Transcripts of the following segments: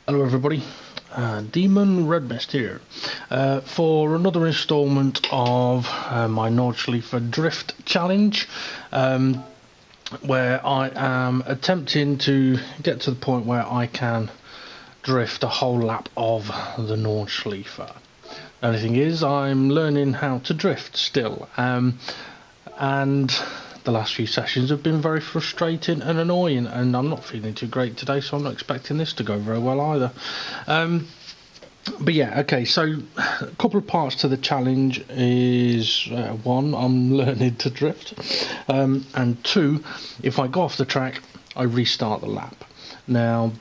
Hello everybody, Demon Redmist here for another instalment of my Nordschleife Drift challenge, where I am attempting to get to the point where I can drift a whole lap of the Nordschleife. The only thing is, I'm learning how to drift still, and the last few sessions have been very frustrating and annoying, and I'm not feeling too great today, so I'm not expecting this to go very well either. But yeah, okay, so a couple of parts to the challenge is one, I'm learning to drift, and two, if I go off the track, I restart the lap. Now,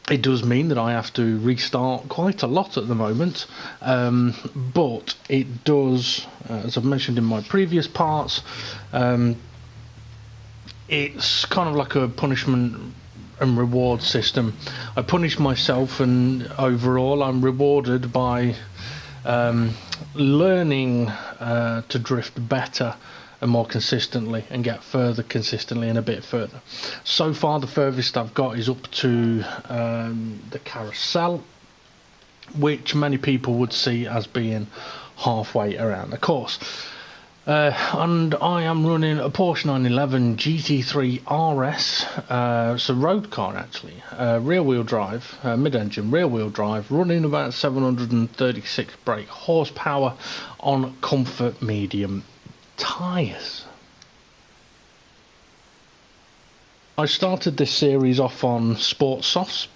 it does mean that I have to restart quite a lot at the moment, but it does, as I've mentioned in my previous parts, it's kind of like a punishment and reward system. I punish myself, and overall I'm rewarded by learning to drift better and more consistently, and get further consistently and a bit further. So far the furthest I've got is up to the carousel, which many people would see as being halfway around the course. And I am running a Porsche 911 GT3 RS, it's a road car actually, rear wheel drive, mid-engine rear wheel drive, running about 736 brake horsepower on comfort medium tyres. I started this series off on Sport Softs,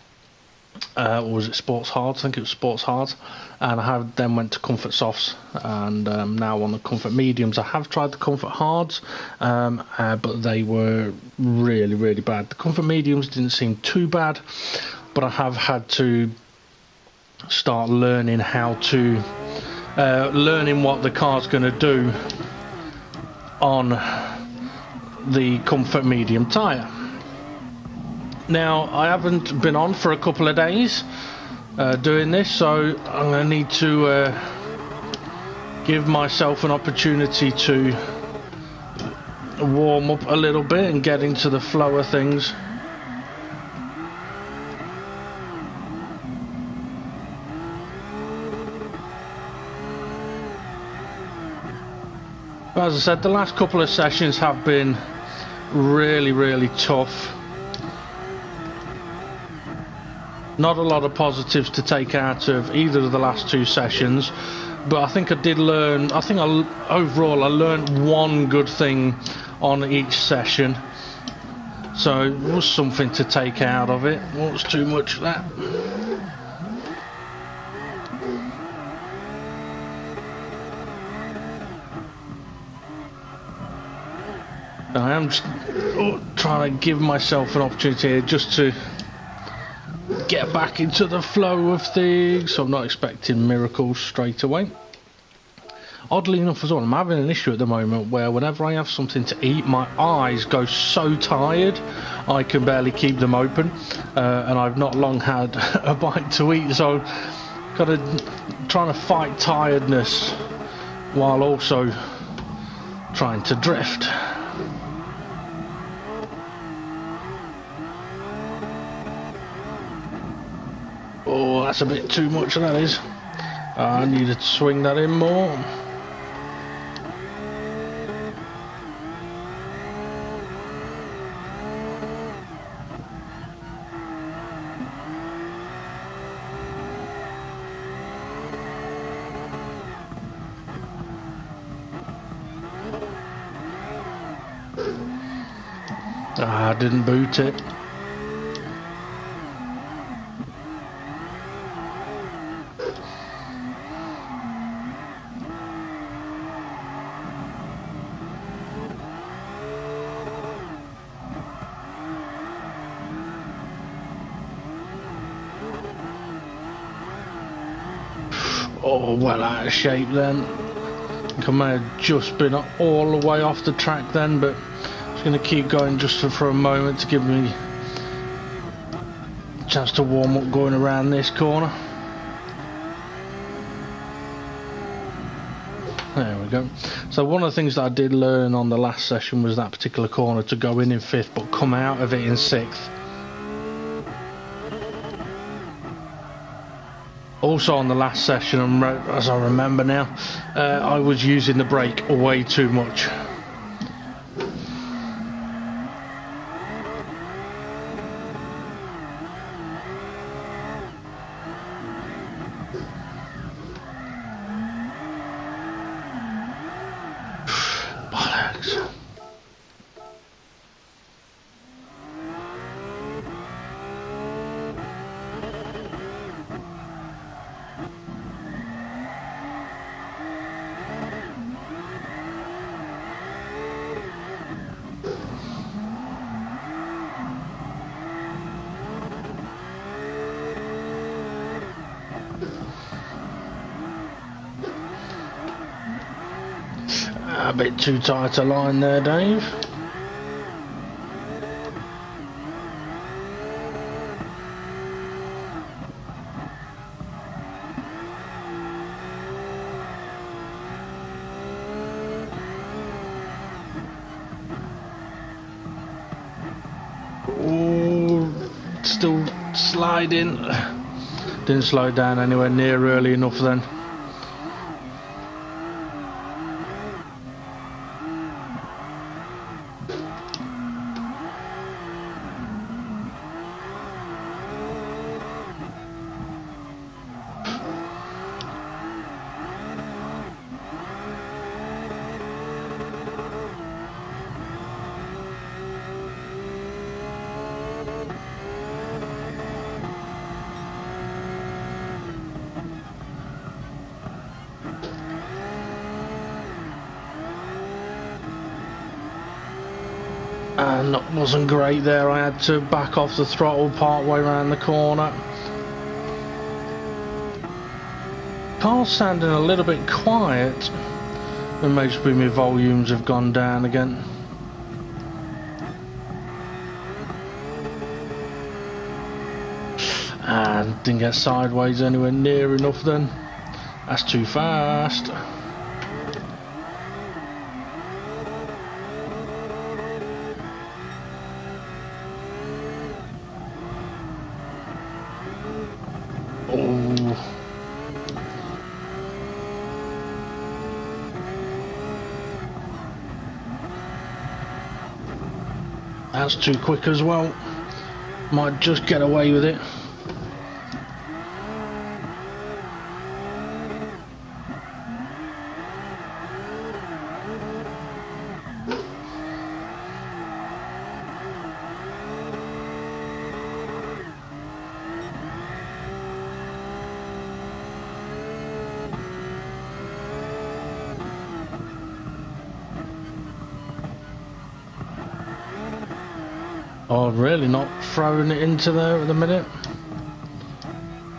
or was it Sports Hards? I think it was Sports Hards, and I then went to Comfort Softs, and now on the Comfort Mediums. I have tried the Comfort Hards, but they were really bad. The Comfort Mediums didn't seem too bad, but I have had to start learning how to learning what the car's going to do on the Comfort Medium tyre. Now, I haven't been on for a couple of days doing this, so I'm going to need to give myself an opportunity to warm up a little bit and get into the flow of things. As I said, the last couple of sessions have been really tough. Not a lot of positives to take out of either of the last two sessions, but I think I did learn, overall I learned one good thing on each session, so it was something to take out of it. What's too much of that? I am just trying to give myself an opportunity here just to get back into the flow of things, so I'm not expecting miracles straight away. Oddly enough as well, I'm having an issue at the moment where whenever I have something to eat, my eyes go so tired I can barely keep them open, and I've not long had a bite to eat, so trying to fight tiredness while also trying to drift. Oh, that's a bit too much, that is. I need to swing that in more. I didn't boot it. Oh, well out of shape then. I think I may have just been all the way off the track then, but I'm just going to keep going just for a moment to give me a chance to warm up going around this corner. There we go. So one of the things that I did learn on the last session was that particular corner to go in 5th but come out of it in 6th. Also on the last session, as I remember now, I was using the brake way too much. Bollocks. A bit too tight a line there, Dave. Ooh, still sliding. Didn't slow down anywhere near early enough then. And that wasn't great there. I had to back off the throttle part way around the corner. Car's sounding a little bit quiet, and maybe my volumes have gone down again. And didn't get sideways anywhere near enough then. That's too fast. Oh. That's too quick as well. Might just get away with it. Oh, really not throwing it into there at the minute.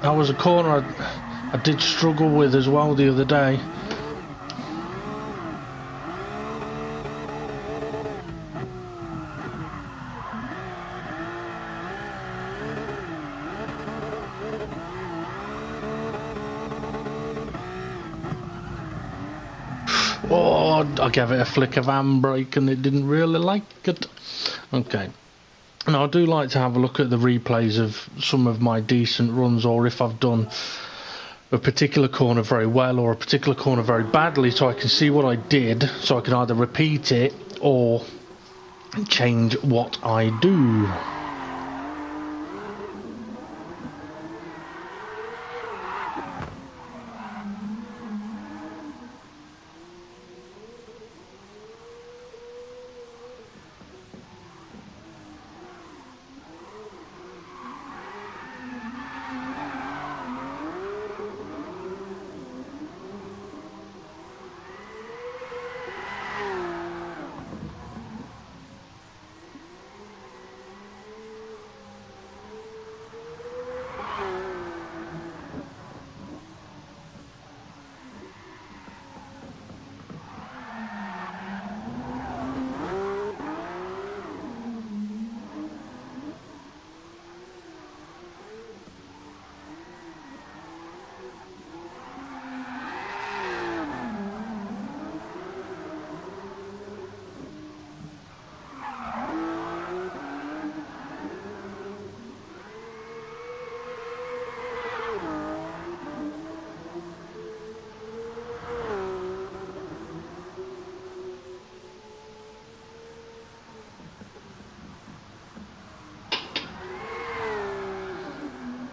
That was a corner I did struggle with as well the other day. Oh, I gave it a flick of handbrake and it didn't really like it. Okay. Now I do like to have a look at the replays of some of my decent runs, or if I've done a particular corner very well or a particular corner very badly, so I can see what I did, so I can either repeat it or change what I do.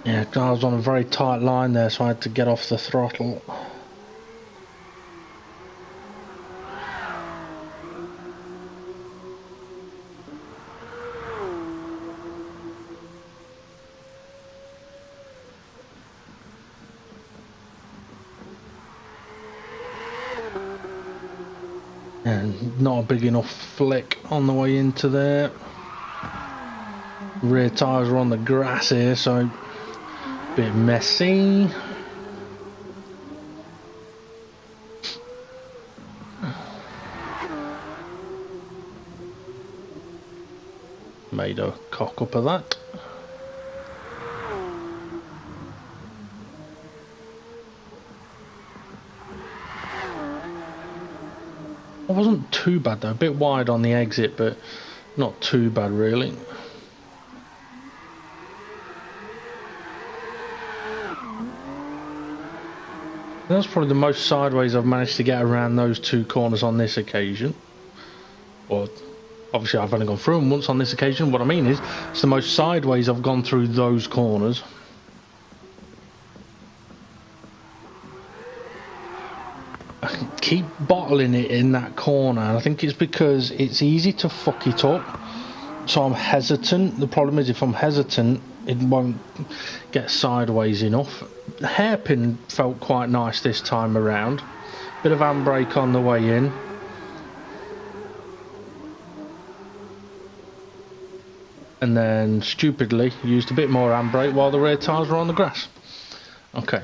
Yeah, I was on a very tight line there, so I had to get off the throttle. And not a big enough flick on the way into there. Rear tyres are on the grass here, so a bit messy. Made a cock up of that. It wasn't too bad though, a bit wide on the exit, but not too bad really. That's probably the most sideways I've managed to get around those two corners on this occasion. Well, obviously I've only gone through them once on this occasion. What I mean is, it's the most sideways I've gone through those corners. I keep bottling it in that corner, and I think it's because it's easy to fuck it up. So I'm hesitant. The problem is, if I'm hesitant, it won't get sideways enough. The hairpin felt quite nice this time around. Bit of handbrake on the way in. And then, stupidly, used a bit more handbrake while the rear tyres were on the grass. Okay.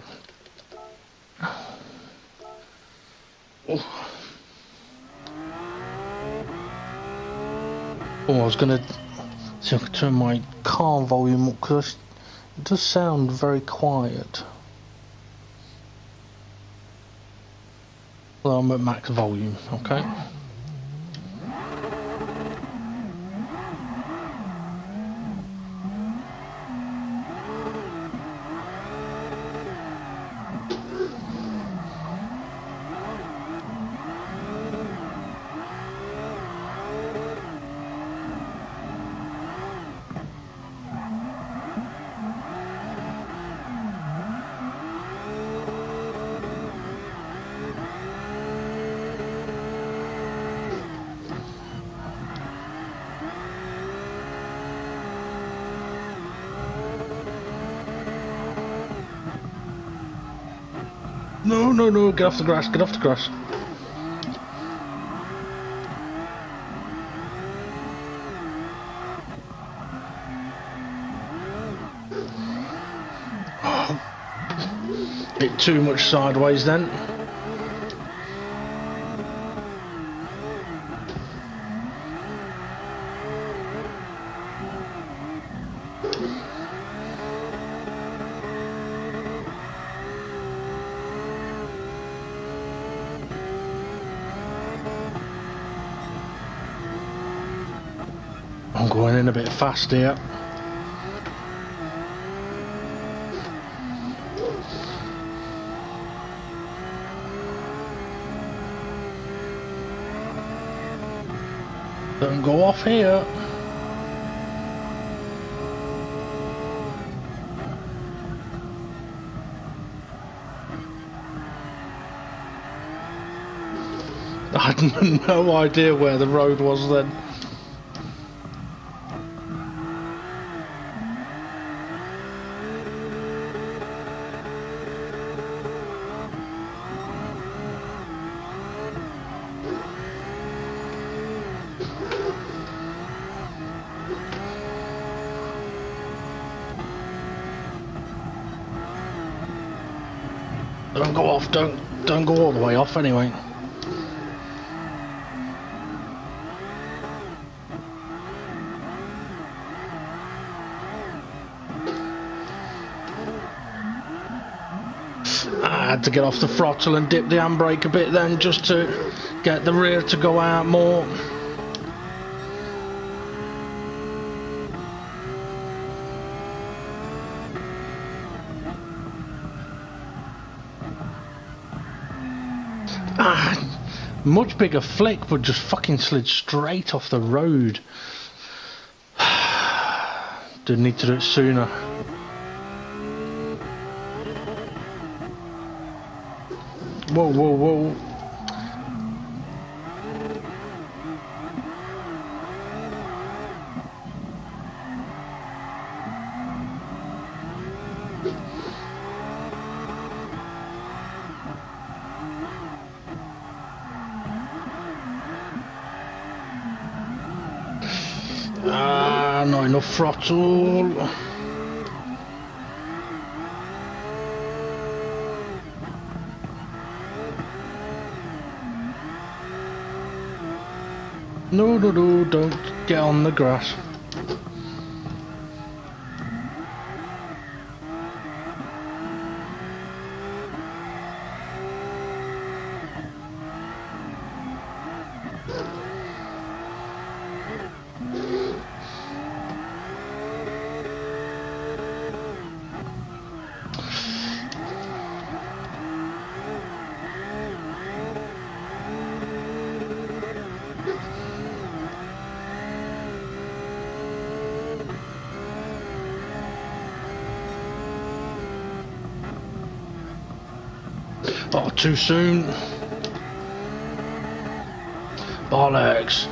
Oh, I was going to see if I could turn my car volume up, because it does sound very quiet. Well, I'm at max volume, okay. No, no, no, get off the grass, get off the grass. Bit too much sideways then. I'm going in a bit fast here. Don't go off here. I had no idea where the road was then. Don't go off, don't go all the way off anyway. I had to get off the throttle and dip the handbrake a bit then, just to get the rear to go out more. Much bigger flick, but just fucking slid straight off the road. Didn't need to do it sooner. Whoa, whoa, whoa. Not enough throttle. No, no, no, don't get on the grass. Oh, too soon. Bollocks.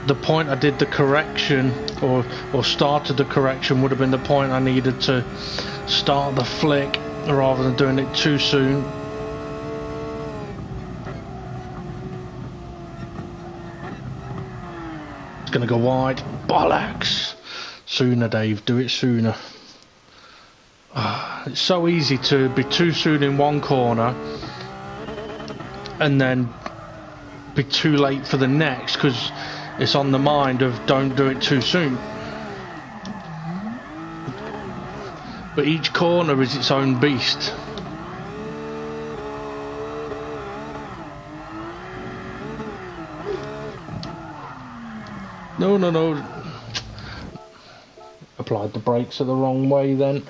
The point I did the correction, or started the correction, would have been the point I needed to start the flick, rather than doing it too soon. It's gonna go wide. Bollocks. Sooner, Dave. Do it sooner. It's so easy to be too soon in one corner and then be too late for the next, because it's on the mind of don't do it too soon. But each corner is its own beast. No, no, no. Applied the brakes the wrong way then.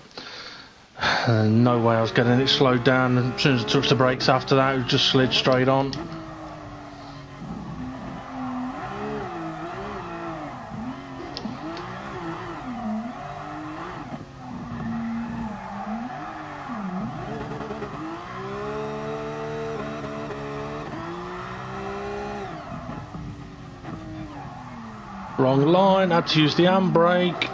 No way I was getting it slowed down, and as soon as I touched the brakes after that, it just slid straight on. Wrong line, had to use the handbrake.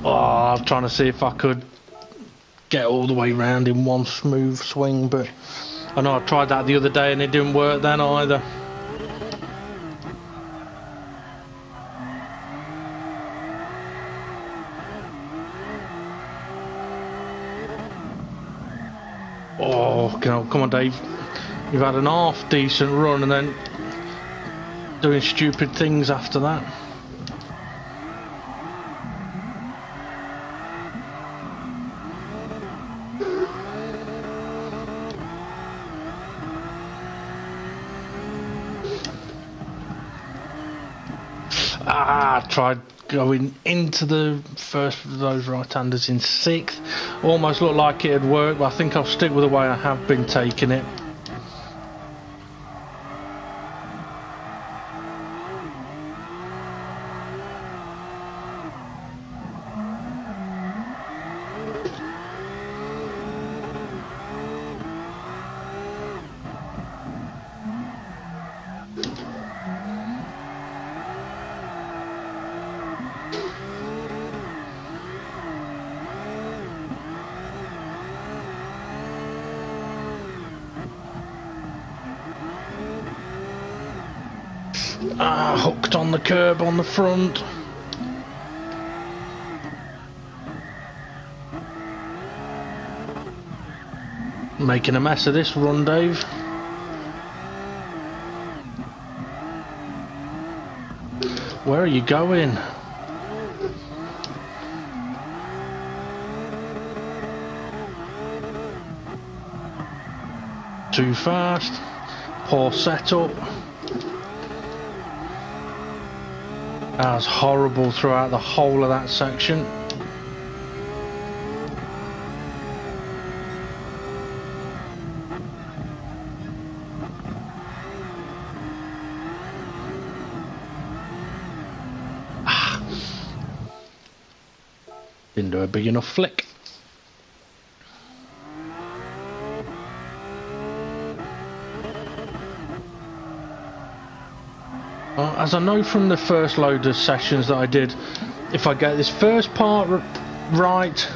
Oh, I was trying to see if I could get all the way round in one smooth swing, but I know I tried that the other day and it didn't work then either. Oh, come on, Dave. You've had an half decent run and then doing stupid things after that. I tried going into the first of those right-handers in 6th. Almost looked like it had worked, but I think I'll stick with the way I have been taking it. Hooked on the curb on the front. Making a mess of this run, Dave. Where are you going? Too fast. Poor setup. That was horrible throughout the whole of that section. didn't do a big enough flick. As I know from the first load of sessions that I did, if I get this first part right,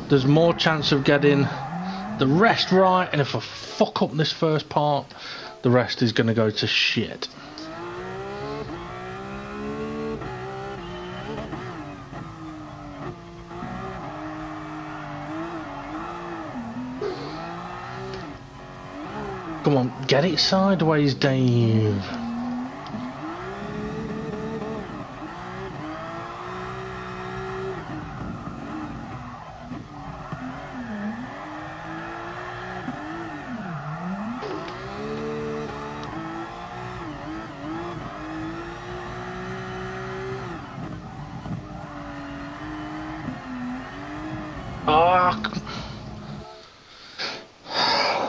there's more chance of getting the rest right, and if I fuck up this first part, the rest is going to go to shit. Come on, get it sideways, Dave.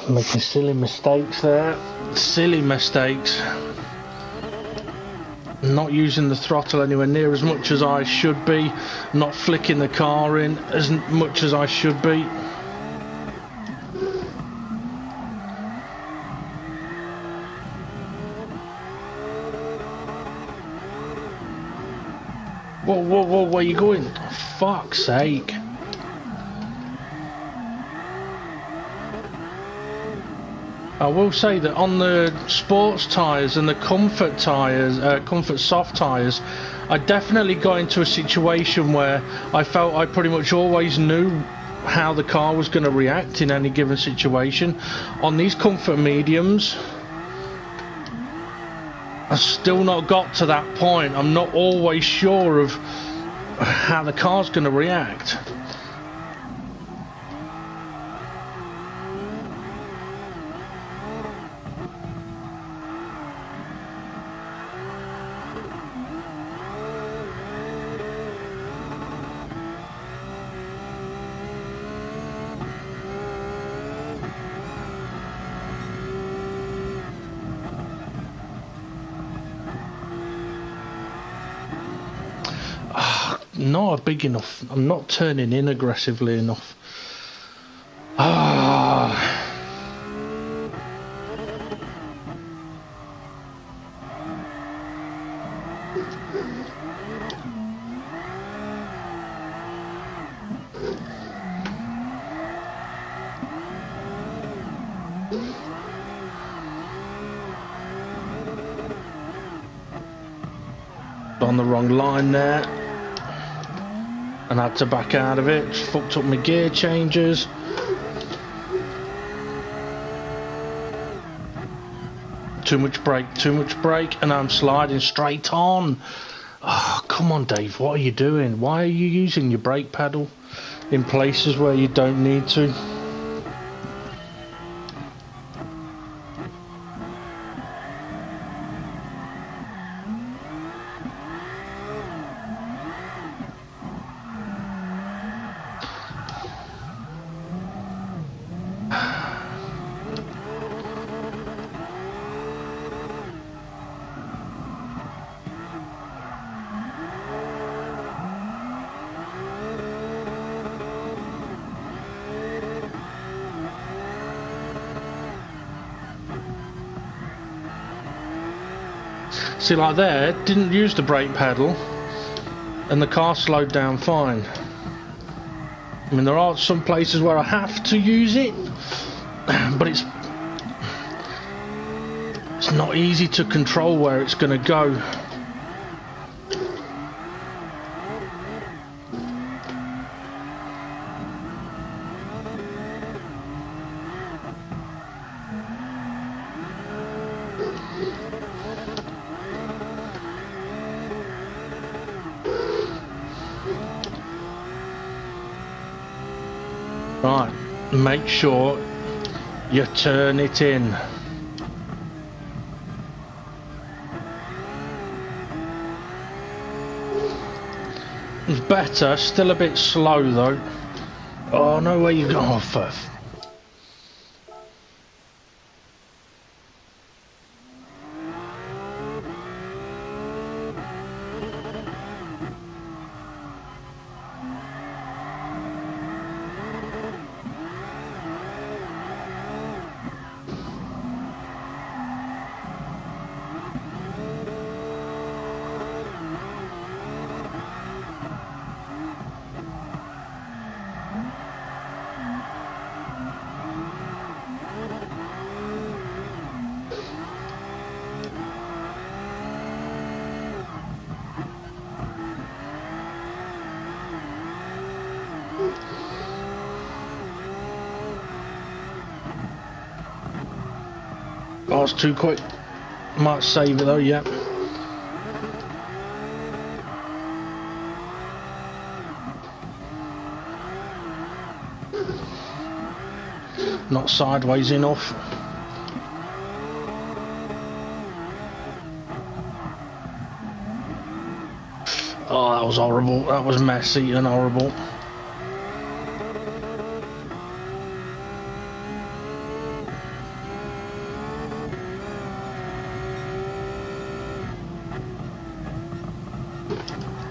Making silly mistakes there. Silly mistakes. Not using the throttle anywhere near as much as I should be. Not flicking the car in as much as I should be. Whoa, whoa, whoa, where are you going? Oh, fuck's sake. I will say that on the sports tyres and the comfort tyres, comfort soft tyres, I definitely got into a situation where I felt I pretty much always knew how the car was going to react in any given situation. On these comfort mediums, I've still not got to that point. I'm not always sure of how the car's going to react. Not big enough. I'm not turning in aggressively enough. On the wrong line there. And I had to back out of it. Just fucked up my gear changes. Too much brake, and I'm sliding straight on. Oh, come on, Dave, what are you doing? Why are you using your brake pedal in places where you don't need to? See, like there, didn't use the brake pedal and the car slowed down fine. I mean, there are some places where I have to use it, but it's not easy to control where it's going to go. Right, make sure you turn it in. It's better, still a bit slow though. Oh no, where you go? Oh, first. I was too quick. Might save it though, yeah. Not sideways enough. Oh, that was horrible. That was messy and horrible.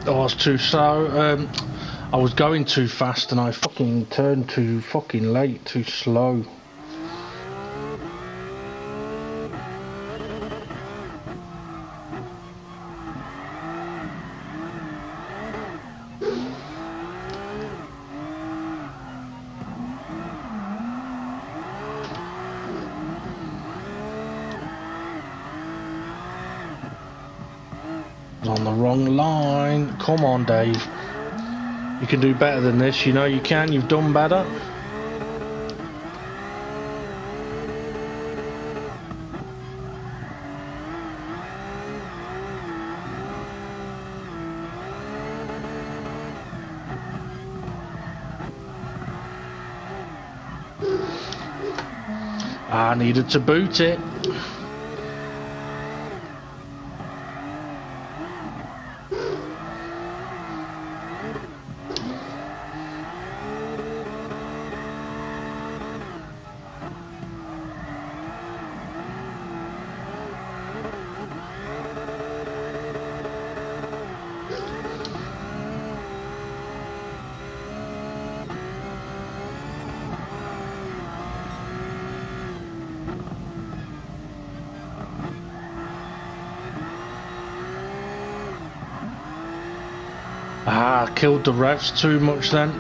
Oh, I was too slow. I was going too fast and I fucking turned too fucking late, too slow. On the wrong line. Come on, Dave. You can do better than this. You know you can. You've done better. I needed to boot it. I killed the revs too much then.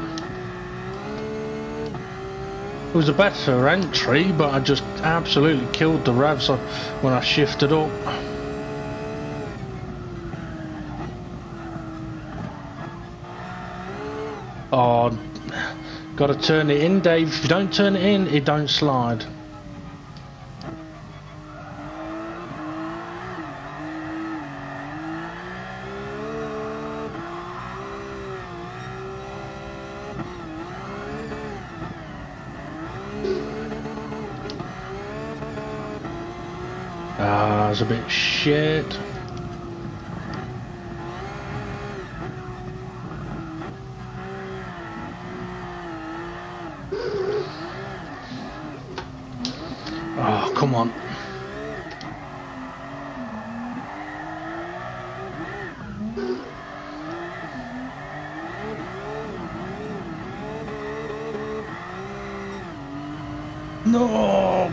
It was a better entry, but I just absolutely killed the revs when I shifted up. Oh, gotta turn it in, Dave. If you don't turn it in, it don't slide. Ah, it's a bit shit. Oh, come on. No.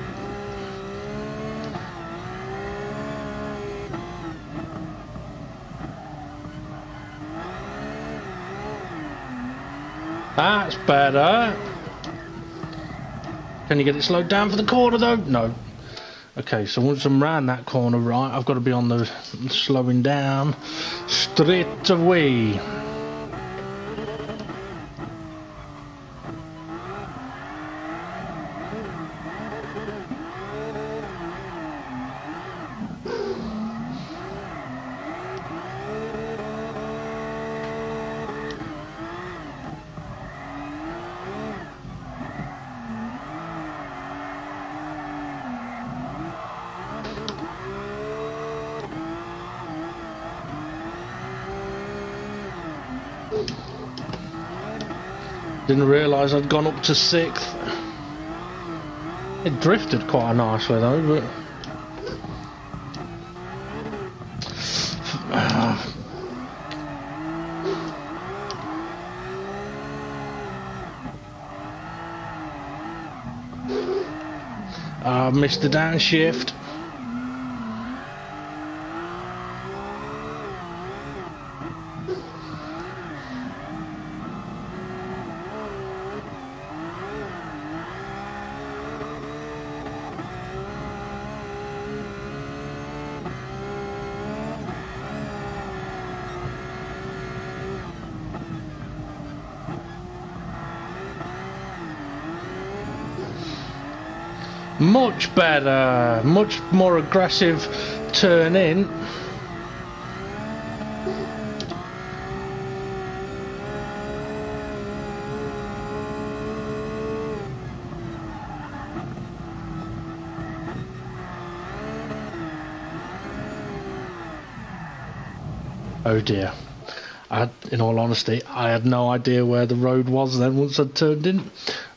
That's better. Can you get it slowed down for the corner though? No. Okay, so once I'm round that corner right, I've got to be on the slowing down straight away. Didn't realise I'd gone up to 6th. It drifted quite nicely though, but I missed the downshift. Much better, much more aggressive turn in. Oh dear. In all honesty, I had no idea where the road was then once I turned in.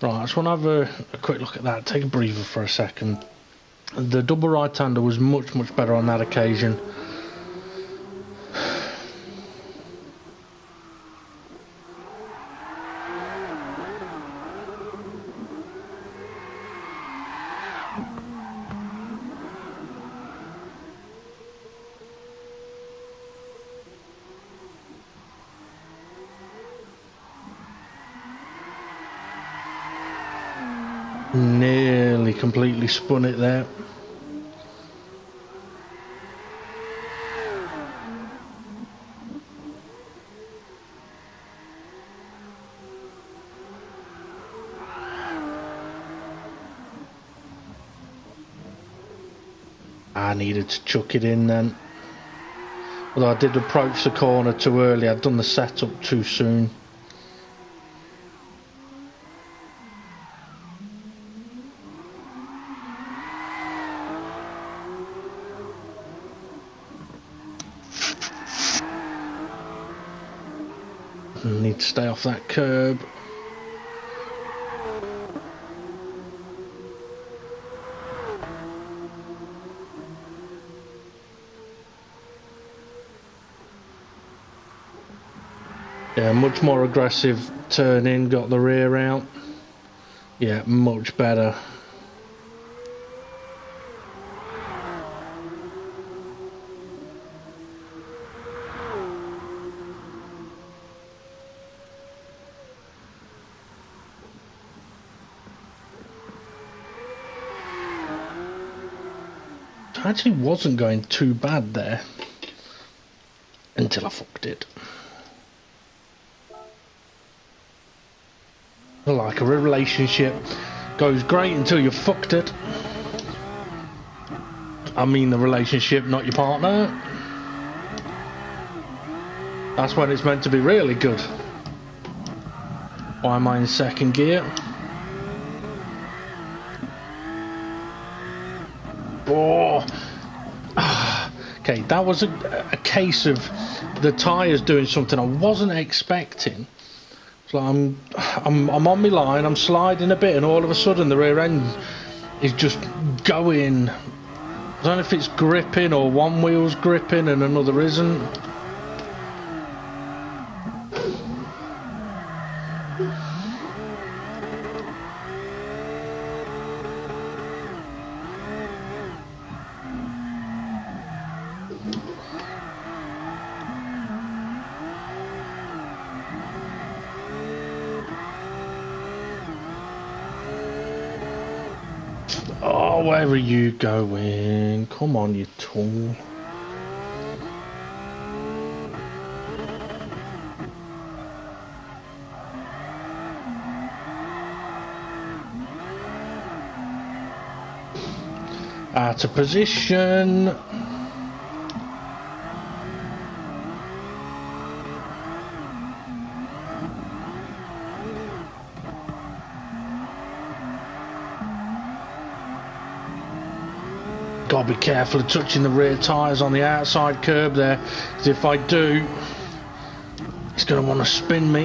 Right, I just want to have a quick look at that, take a breather for a second. The double right-hander was much, much better on that occasion. Nearly completely spun it there. I needed to chuck it in then. Although I did approach the corner too early, I'd done the setup too soon. Need to stay off that curb. Yeah, much more aggressive turn in, got the rear out. Yeah, much better. I actually wasn't going too bad there until I fucked it. Like a relationship goes great until you fucked it. I mean the relationship, not your partner. That's when it's meant to be really good. Why am I in second gear? Oh. Okay, that was a case of the tyres doing something I wasn't expecting. So I'm on my line, I'm sliding a bit, and all of a sudden the rear end is just going. I don't know if it's gripping or one wheel's gripping and another isn't. Oh, where are you going? Come on, you tool. Out of position. Gotta be careful of touching the rear tyres on the outside curb there, because if I do, it's going to want to spin me.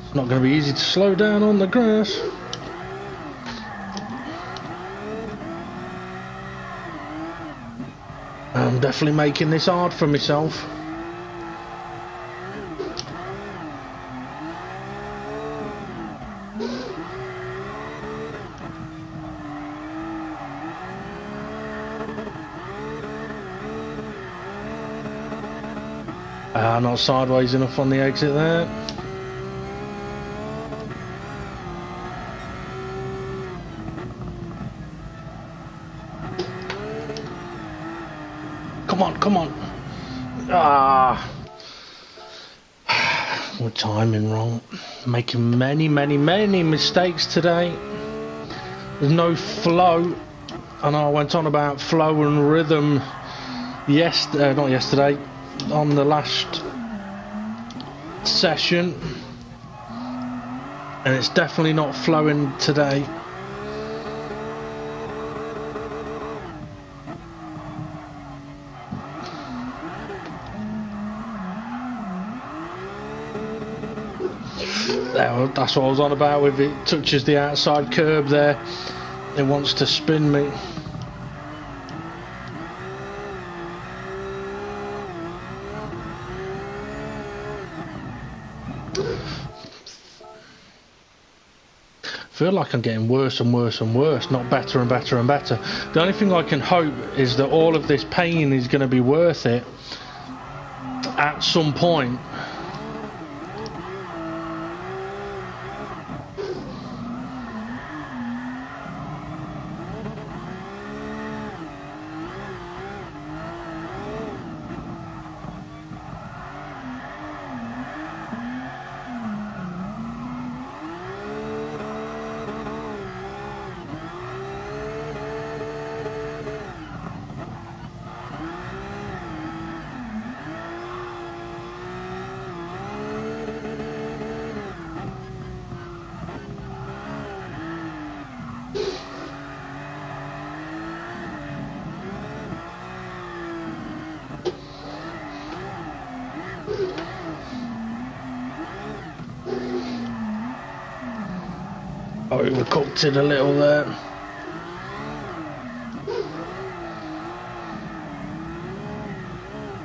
It's not going to be easy to slow down on the grass. I'm definitely making this hard for myself. Not sideways enough on the exit there. Come on, come on. Ah. We're timing wrong. Making many mistakes today. There's no flow. I know I went on about flow and rhythm not yesterday, on the last session. And it's definitely not flowing today. That's what I was on about. If it touches the outside curb there, it wants to spin me. I feel like I'm getting worse and worse and worse, not better and better and better. The only thing I can hope is that all of this pain is going to be worth it at some point. Oh, we cooked it a little there.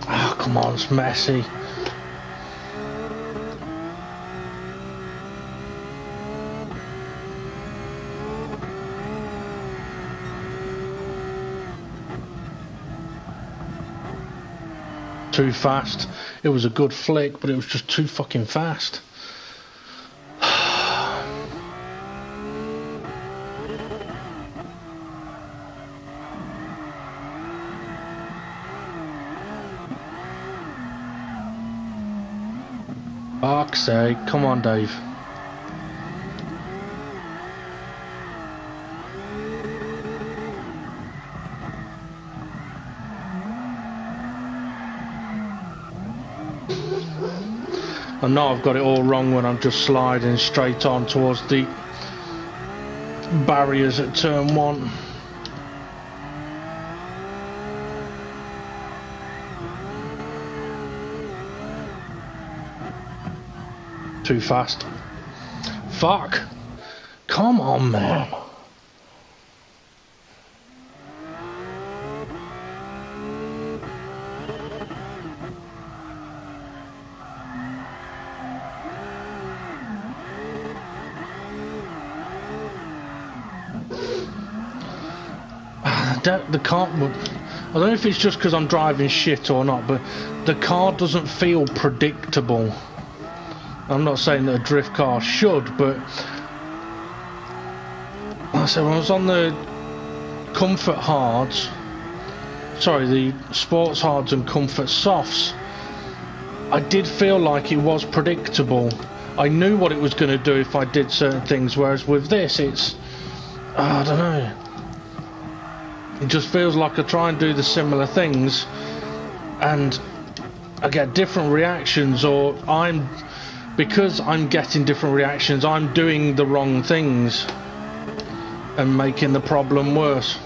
Oh, come on, it's messy. Too fast. It was a good flick, but it was just too fucking fast. Fuck's sake, come on, Dave. I know I've got it all wrong when I'm just sliding straight on towards the barriers at turn 1. Too fast. Fuck. Come on, man. The car, I don't know if it's just because I'm driving shit or not, but the car doesn't feel predictable. I'm not saying that a drift car should, but like I said, when I was on the comfort hards, sorry, the sports hards and comfort softs, I did feel like it was predictable. I knew what it was going to do if I did certain things, whereas with this, it's, I don't know. It just feels like I try and do the similar things and I get different reactions, or because I'm getting different reactions, I'm doing the wrong things and making the problem worse.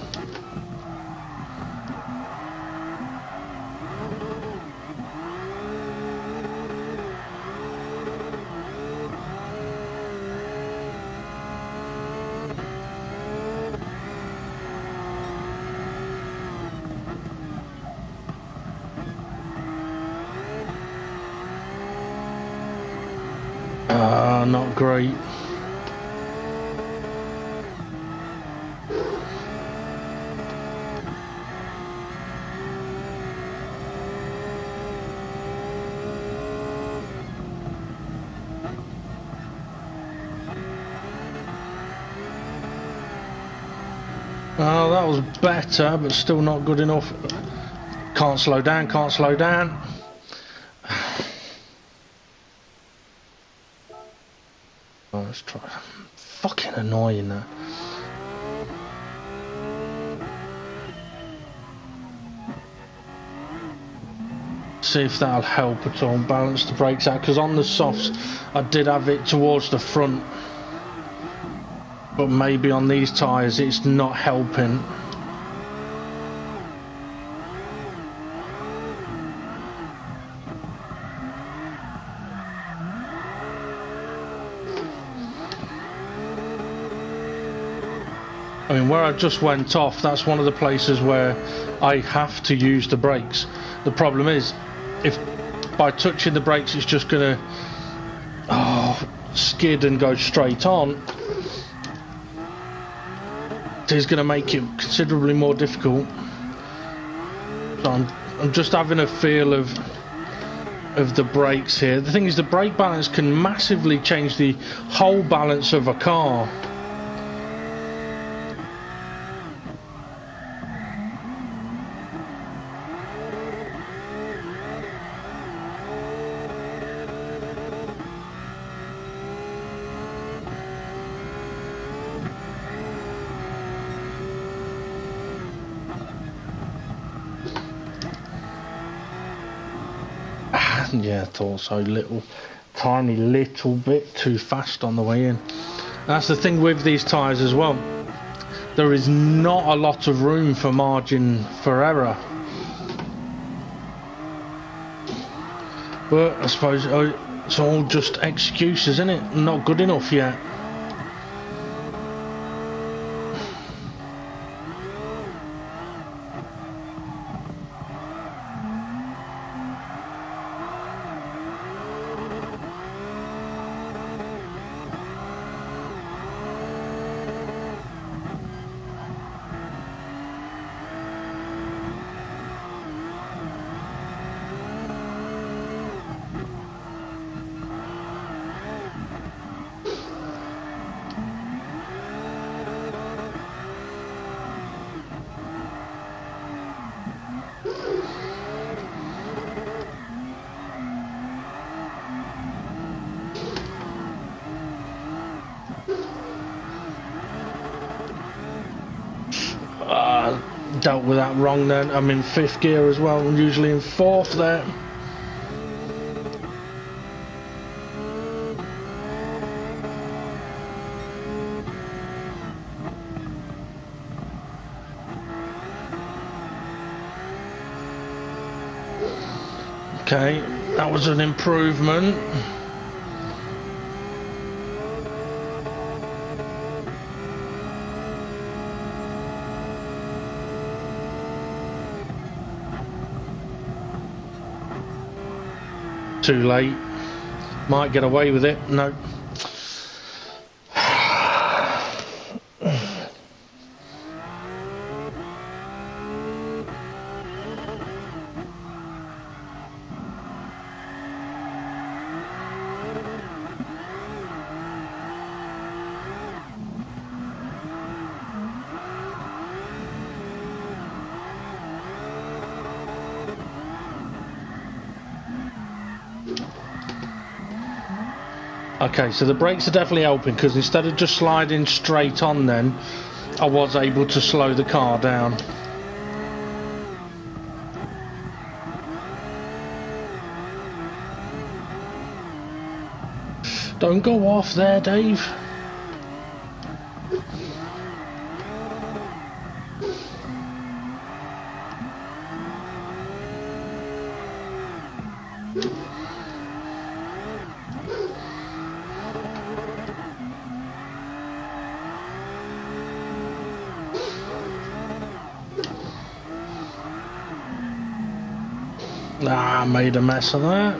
Not great. Oh, that was better, but still not good enough. Can't slow down, can't slow down. Oh, let's try. Fucking annoying that. See if that'll help at all balance the brakes out, because on the softs I did have it towards the front, but maybe on these tyres it's not helping. I mean, where I just went off, that's one of the places where I have to use the brakes. The problem is, if by touching the brakes it's just gonna skid and go straight on, it's gonna make it considerably more difficult. So I'm just having a feel of the brakes here. The thing is, the brake balance can massively change the whole balance of a car. Yeah, I thought so. Tiny little bit too fast on the way in. That's the thing with these tyres as well. There is not a lot of room for margin for error. But I suppose it's all just excuses, isn't it? Not good enough yet. Dealt with that wrong then. I'm in 5th gear as well. I'm usually in 4th there. Okay, that was an improvement. Too late. Might get away with it. No. Okay, so the brakes are definitely helping, because instead of just sliding straight on then, I was able to slow the car down. Don't go off there, Dave. Ah, made a mess of that.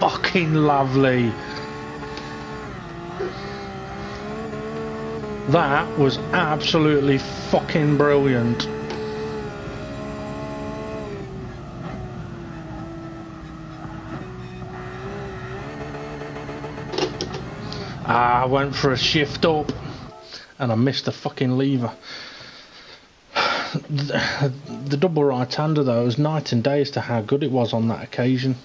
Fucking lovely. That was absolutely fucking brilliant. I went for a shift up and I missed the fucking lever. The double right-hander though, was night and day as to how good it was on that occasion.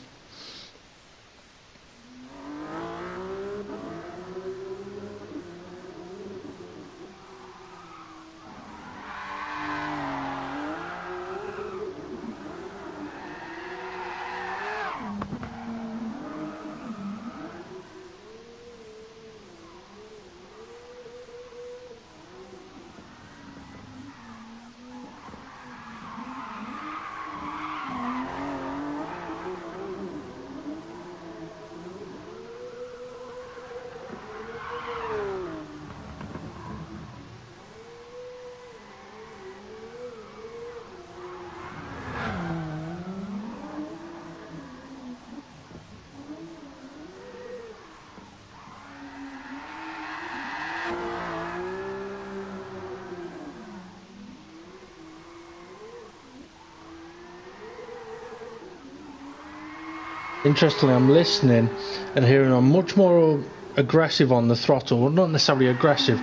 Interestingly, I'm listening and hearing I'm much more aggressive on the throttle. Well, not necessarily aggressive.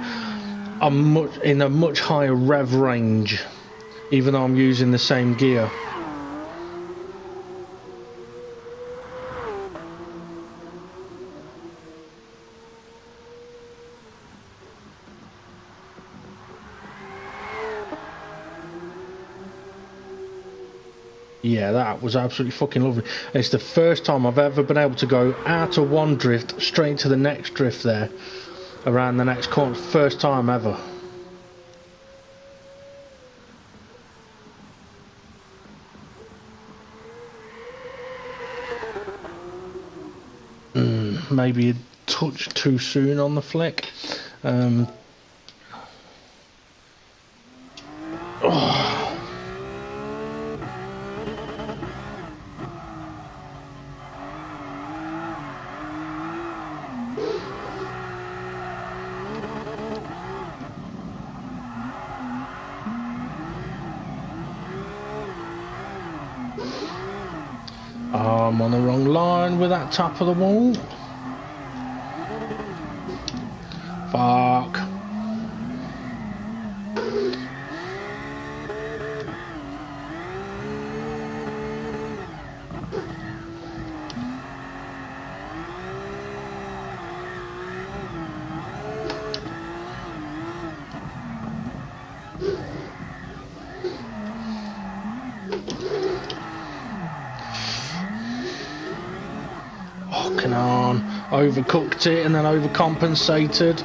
I'm in a much higher rev range, even though I'm using the same gear. Yeah, that was absolutely fucking lovely. It's the first time I've ever been able to go out of one drift straight to the next drift there, around the next corner. First time ever. Maybe a touch too soon on the flick. Oh. I'm on the wrong line with that top of the wall. Fuck. Fucking on. Overcooked it and then overcompensated.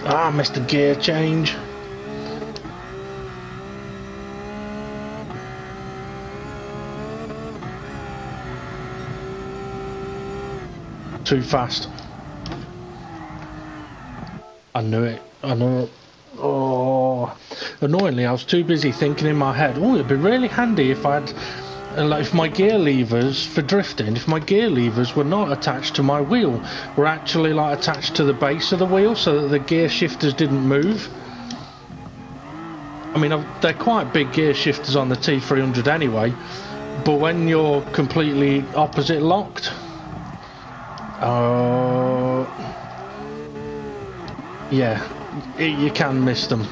Ah, missed the gear change. Too fast. I knew it. I knew it. Oh, annoyingly, I was too busy thinking in my head, oh, it'd be really handy if I'd, like, if my gear levers for drifting, if my gear levers were not attached to my wheel, were actually like attached to the base of the wheel, so that the gear shifters didn't move. I mean, they're quite big gear shifters on the T300 anyway, but when you're completely opposite locked, yeah, you can miss them.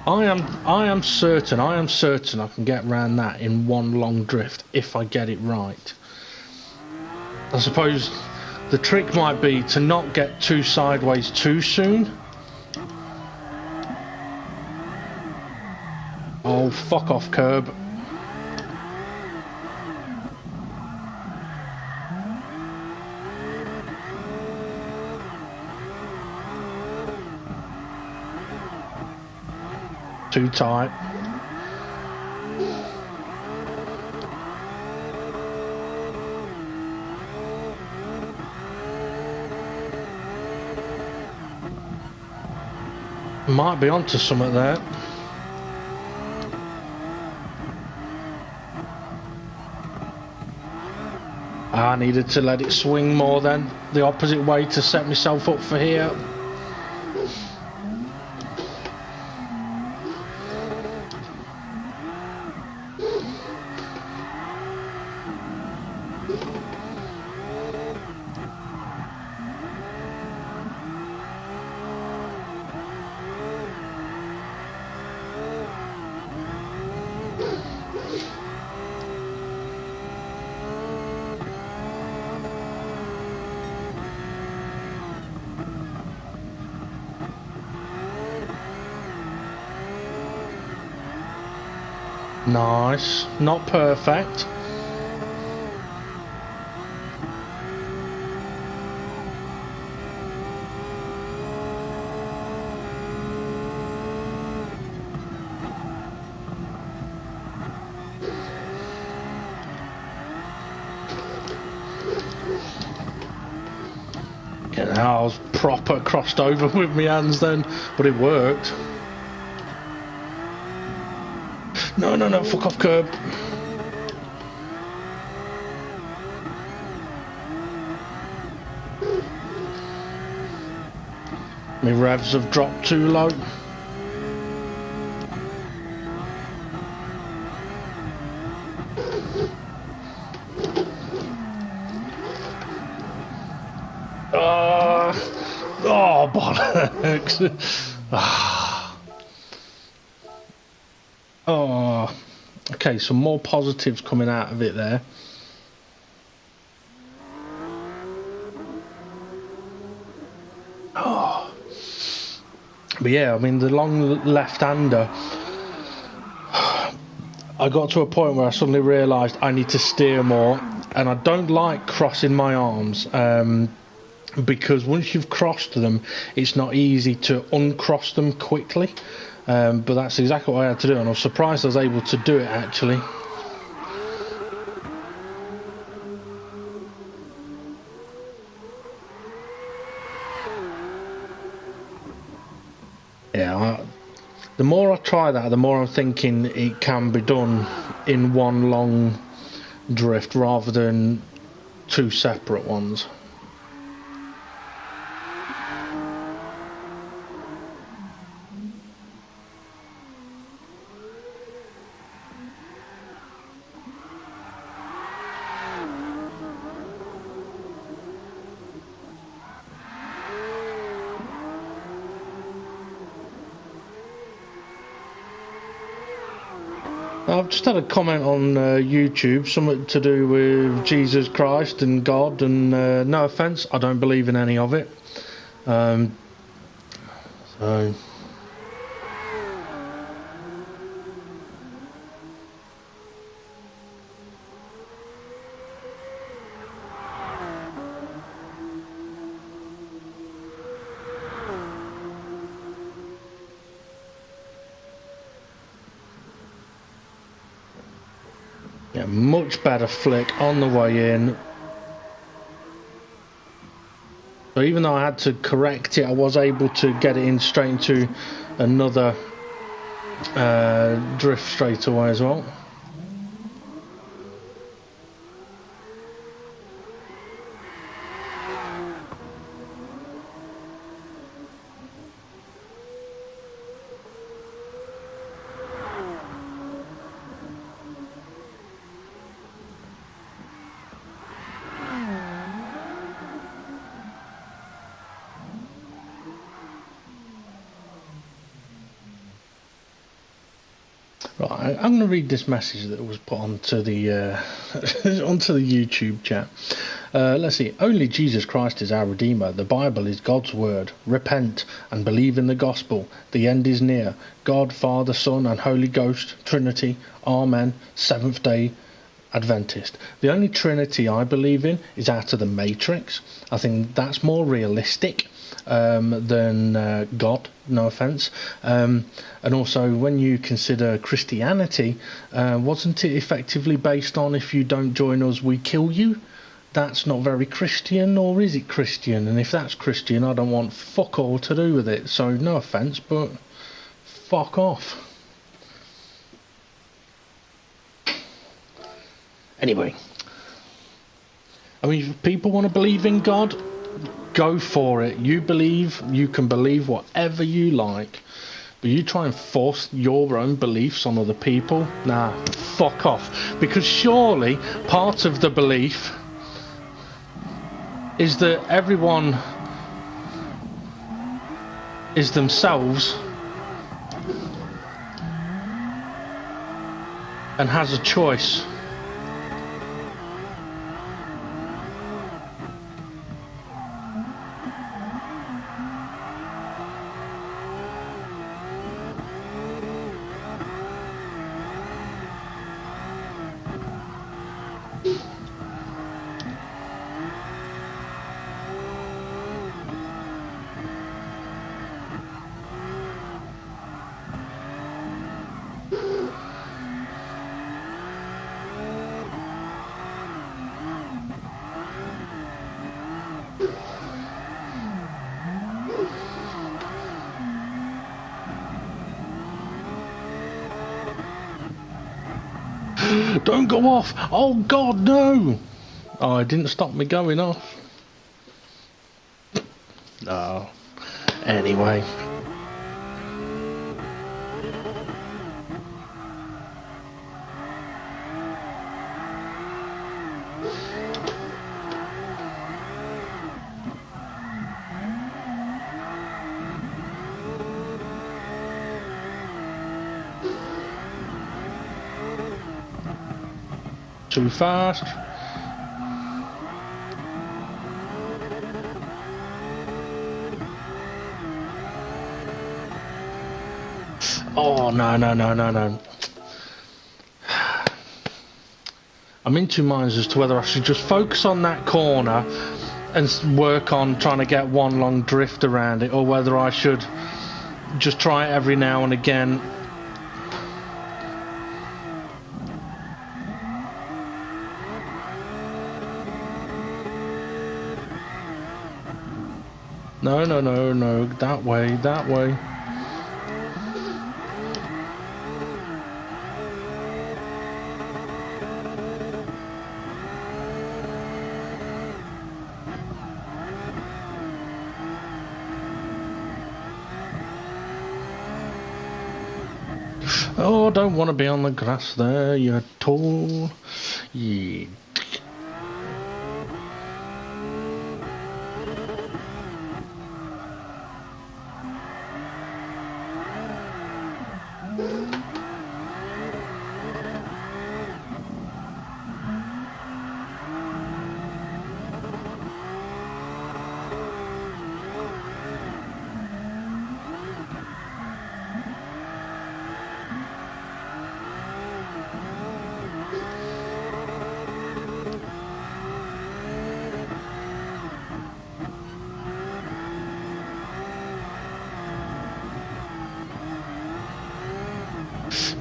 I am certain I can get around that in one long drift if I get it right. I suppose the trick might be to not get too sideways too soon. Oh, fuck off, curb. Too tight. Might be onto something there. I needed to let it swing more then, the opposite way, to set myself up for here. Nice, not perfect. Yeah, I was proper crossed over with my hands then, but it worked. No, fuck off curb. My revs have dropped too low. Oh, bollocks. Oh, okay, some more positives coming out of it there. Oh, but yeah, I mean, the long left-hander, I got to a point where I suddenly realised I need to steer more, and I don't like crossing my arms, because once you've crossed them, it's not easy to uncross them quickly. But that's exactly what I had to do, and I was surprised I was able to do it actually. Yeah, the more I try that, the more I'm thinking it can be done in one long drift rather than two separate ones. I've just had a comment on YouTube, something to do with Jesus Christ and God, and no offence, I don't believe in any of it. So yeah, much better flick on the way in. So even though I had to correct it, I was able to get it in straight into another drift straight away as well. Right, I'm going to read this message that was put onto the onto the YouTube chat. Let's see. Only Jesus Christ is our Redeemer. The Bible is God's word. Repent and believe in the gospel. The end is near. God, Father, Son, and Holy Ghost, Trinity. Amen. Seventh Day Adventist. The only Trinity I believe in is out of the Matrix. I think that's more realistic than God, no offence. And also, when you consider Christianity, wasn't it effectively based on if you don't join us, we kill you? That's not very Christian, or is it Christian? And if that's Christian, I don't want fuck all to do with it. So, no offence, but fuck off. Anyway, I mean, if people want to believe in God, go for it. You can believe whatever you like. But you try and force your own beliefs on other people? Nah, fuck off. Because surely part of the belief is that everyone is themselves and has a choice. Don't go off! Oh God, no! Oh, it didn't stop me going off. Oh, anyway. Too fast. Oh, no, no, no, no, no. I'm in two minds as to whether I should just focus on that corner and work on trying to get one long drift around it, or whether I should just try it every now and again. No, no, no, no, that way, that way. Oh, don't want to be on the grass there, you're tall. Yeah.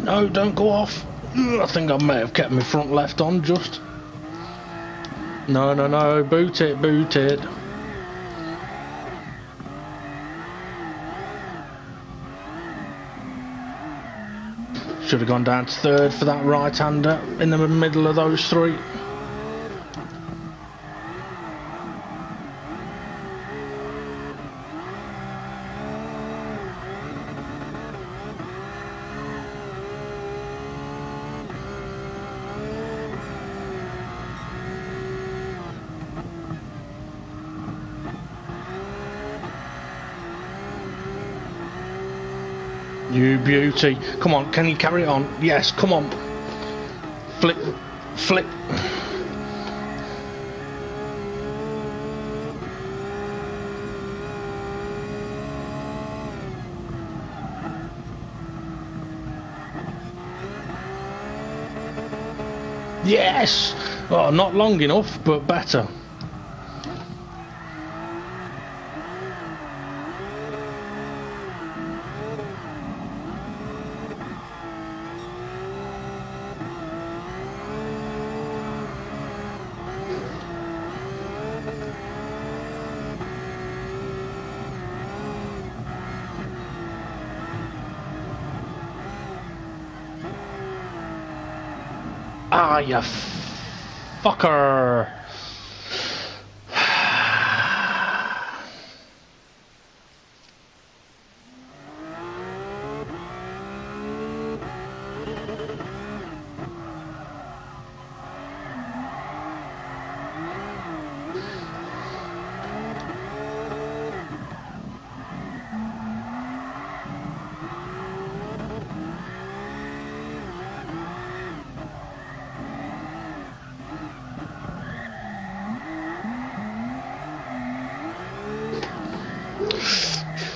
No, don't go off. I think I may have kept my front left on just. No, no, no, boot it, boot it. Should have gone down to third for that right-hander in the middle of those three. You beauty. Come on, can you carry it on? Yes, come on. Flip, flip. Yes! Oh, not long enough, but better. Ah, you fucker!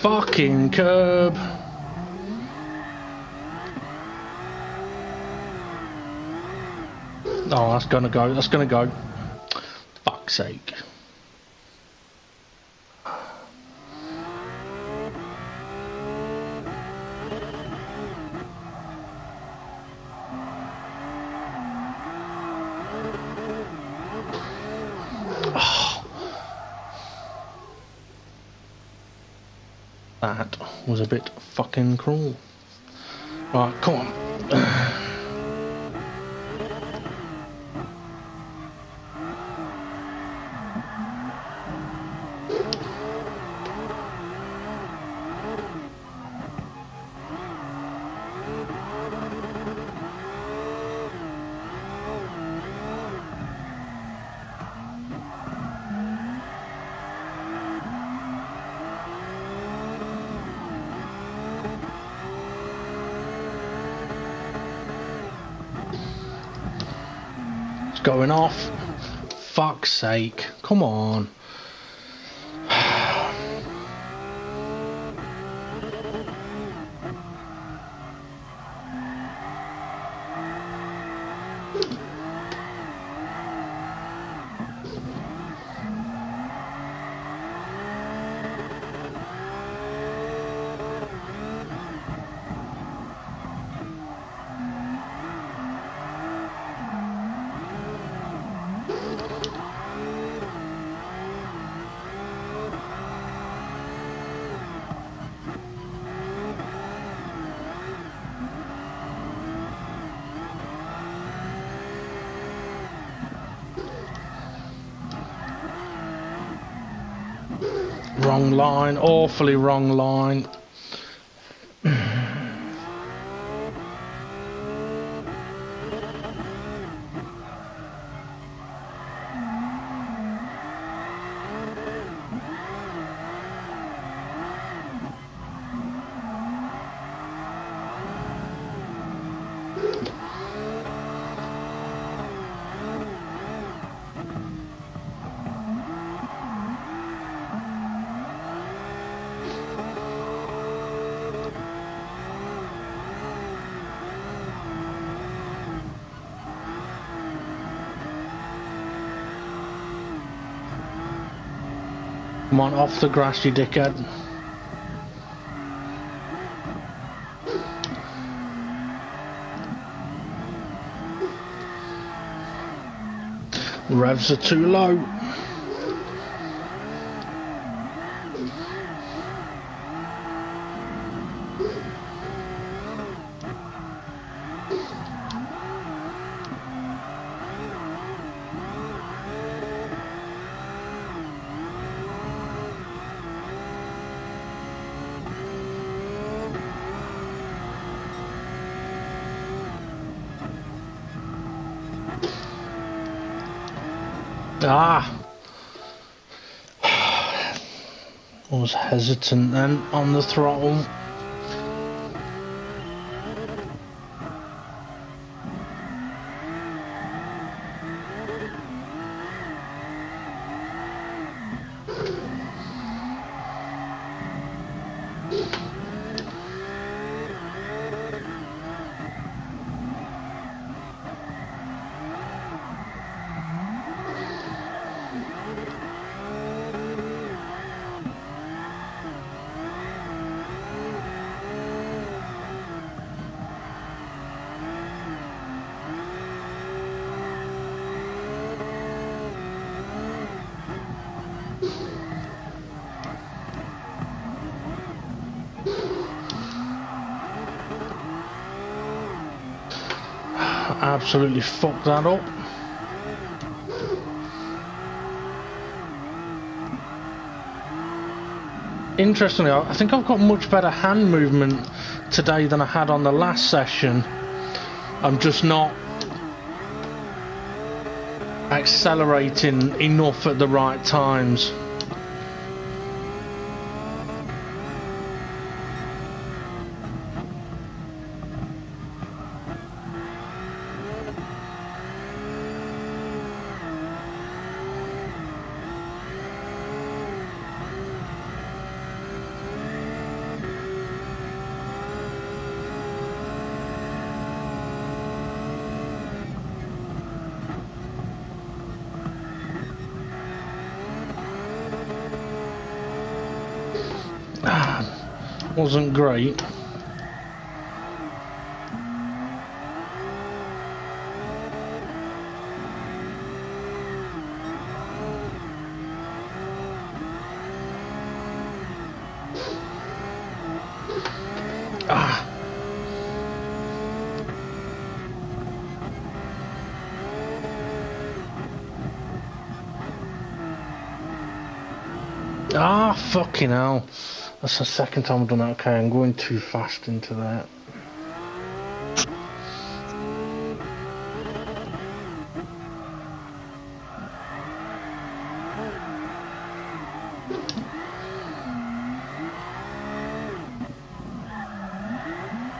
fucking curb. Oh, that's gonna go. That's gonna go. Fuck's sake. That was a bit fucking cruel. Right, come on. It's going off. Fuck's sake. Come on. Wrong line, awfully wrong line. Come on, off the grass, you dickhead. Revs are too low. Ah! I was hesitant then on the throttle. Absolutely fucked that up. Interestingly, I think I've got much better hand movement today than I had on the last session. I'm just not accelerating enough at the right times. wasn't great. Ah, fucking hell. That's the second time I've done that. Okay, I'm going too fast into that.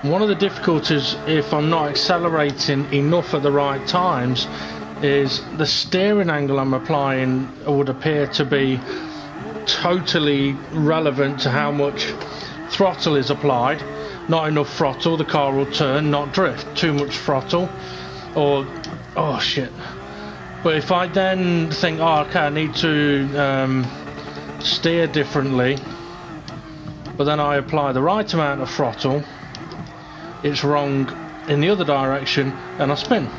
One of the difficulties, if I'm not accelerating enough at the right times, is the steering angle I'm applying would appear to be totally relevant to how much throttle is applied. Not enough throttle, the car will turn, not drift. Too much throttle, or oh shit. But if I then think, oh okay, I need to steer differently, but then I apply the right amount of throttle, it's wrong in the other direction and I spin.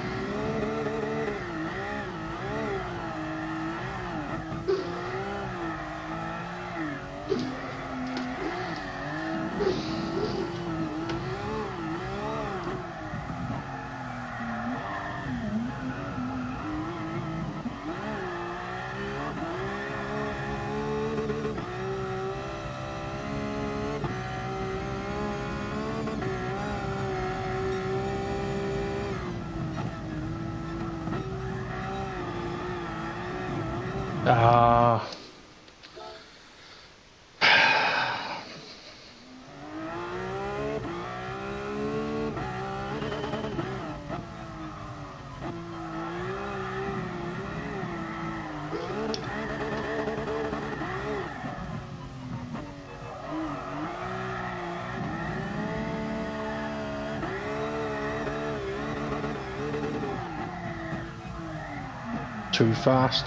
Too fast.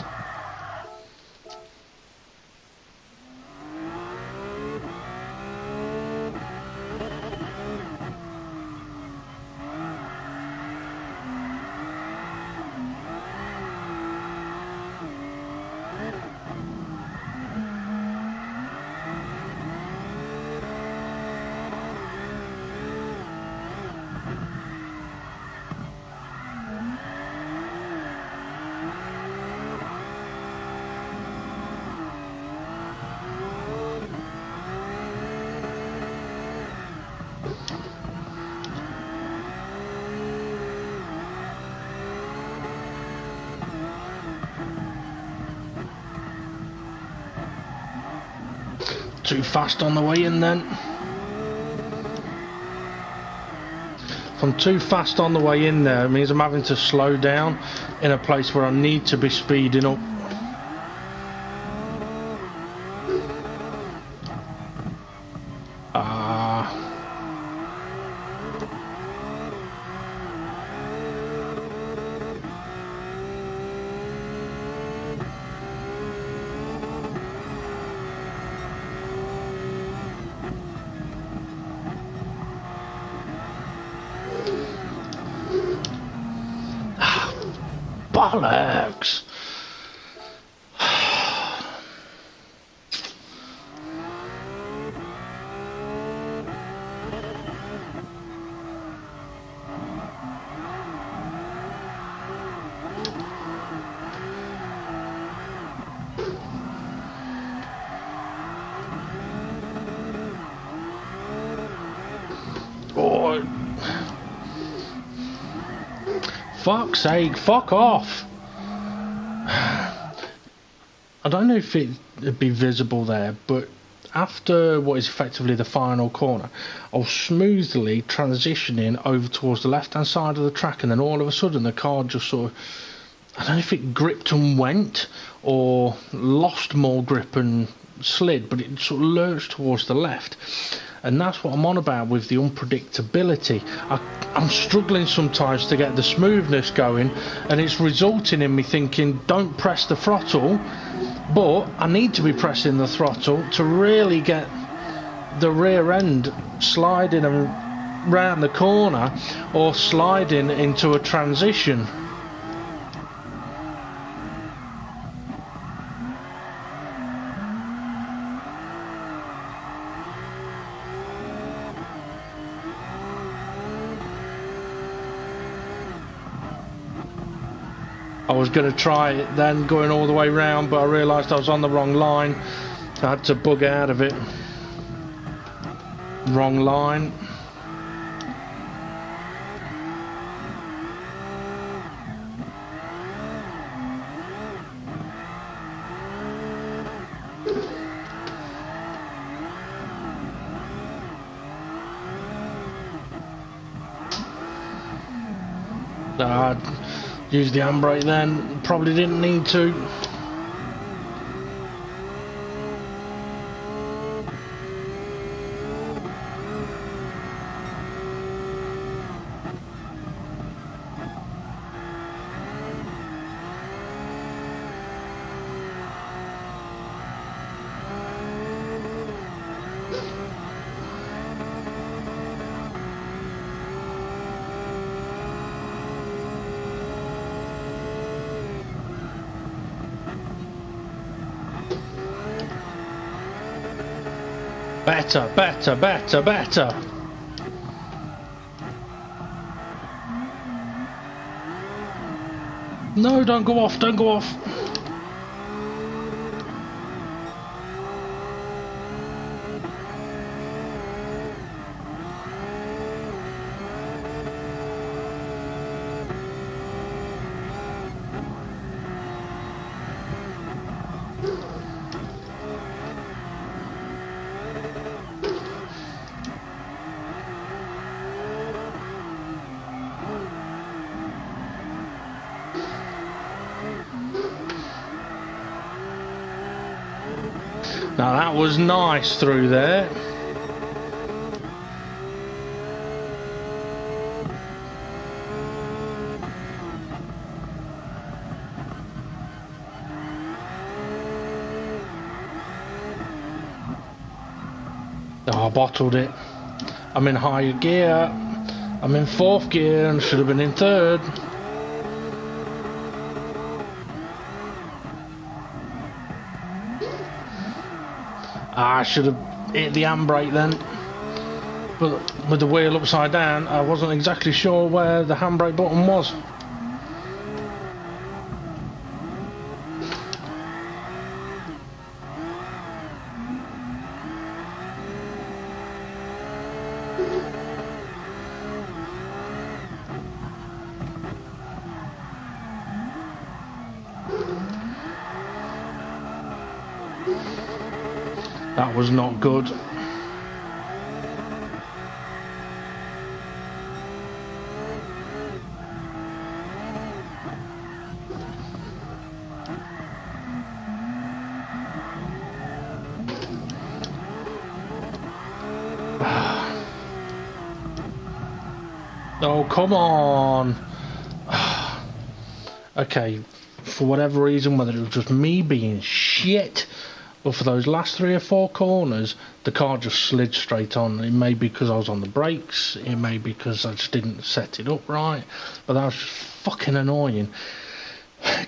Too fast on the way in then. If I'm too fast on the way in there, it means I'm having to slow down in a place where I need to be speeding up. Bollocks! Oh. Fuck's sake, fuck off! I don't know if it'd be visible there, but after what is effectively the final corner, I was smoothly transitioning over towards the left hand side of the track, and then all of a sudden the car just sort of, I don't know if it gripped and went or lost more grip and slid, but it sort of lurched towards the left. And that's what I'm on about with the unpredictability. I'm struggling sometimes to get the smoothness going, and it's resulting in me thinking, don't press the throttle, but I need to be pressing the throttle to really get the rear end sliding around the corner or sliding into a transition. I was going to try it then, going all the way round, but I realised I was on the wrong line. I had to bug out of it. Wrong line. I'd used the handbrake then, probably didn't need to. Better, better, better, better. No, don't go off, don't go off. Now that was nice through there. Oh, I bottled it. I'm in higher gear. I'm in 4th gear and should have been in 3rd. I should have hit the handbrake then, but with the wheel upside down I wasn't exactly sure where the handbrake button was. That was not good. Oh, come on. Okay, for whatever reason, whether it was just me being shit, but for those last 3 or 4 corners, the car just slid straight on. It may be because I was on the brakes, it may be because I just didn't set it up right, but that was just fucking annoying.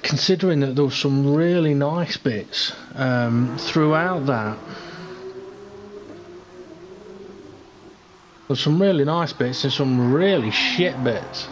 Considering that there was some really nice bits throughout that. There's some really nice bits and some really shit bits.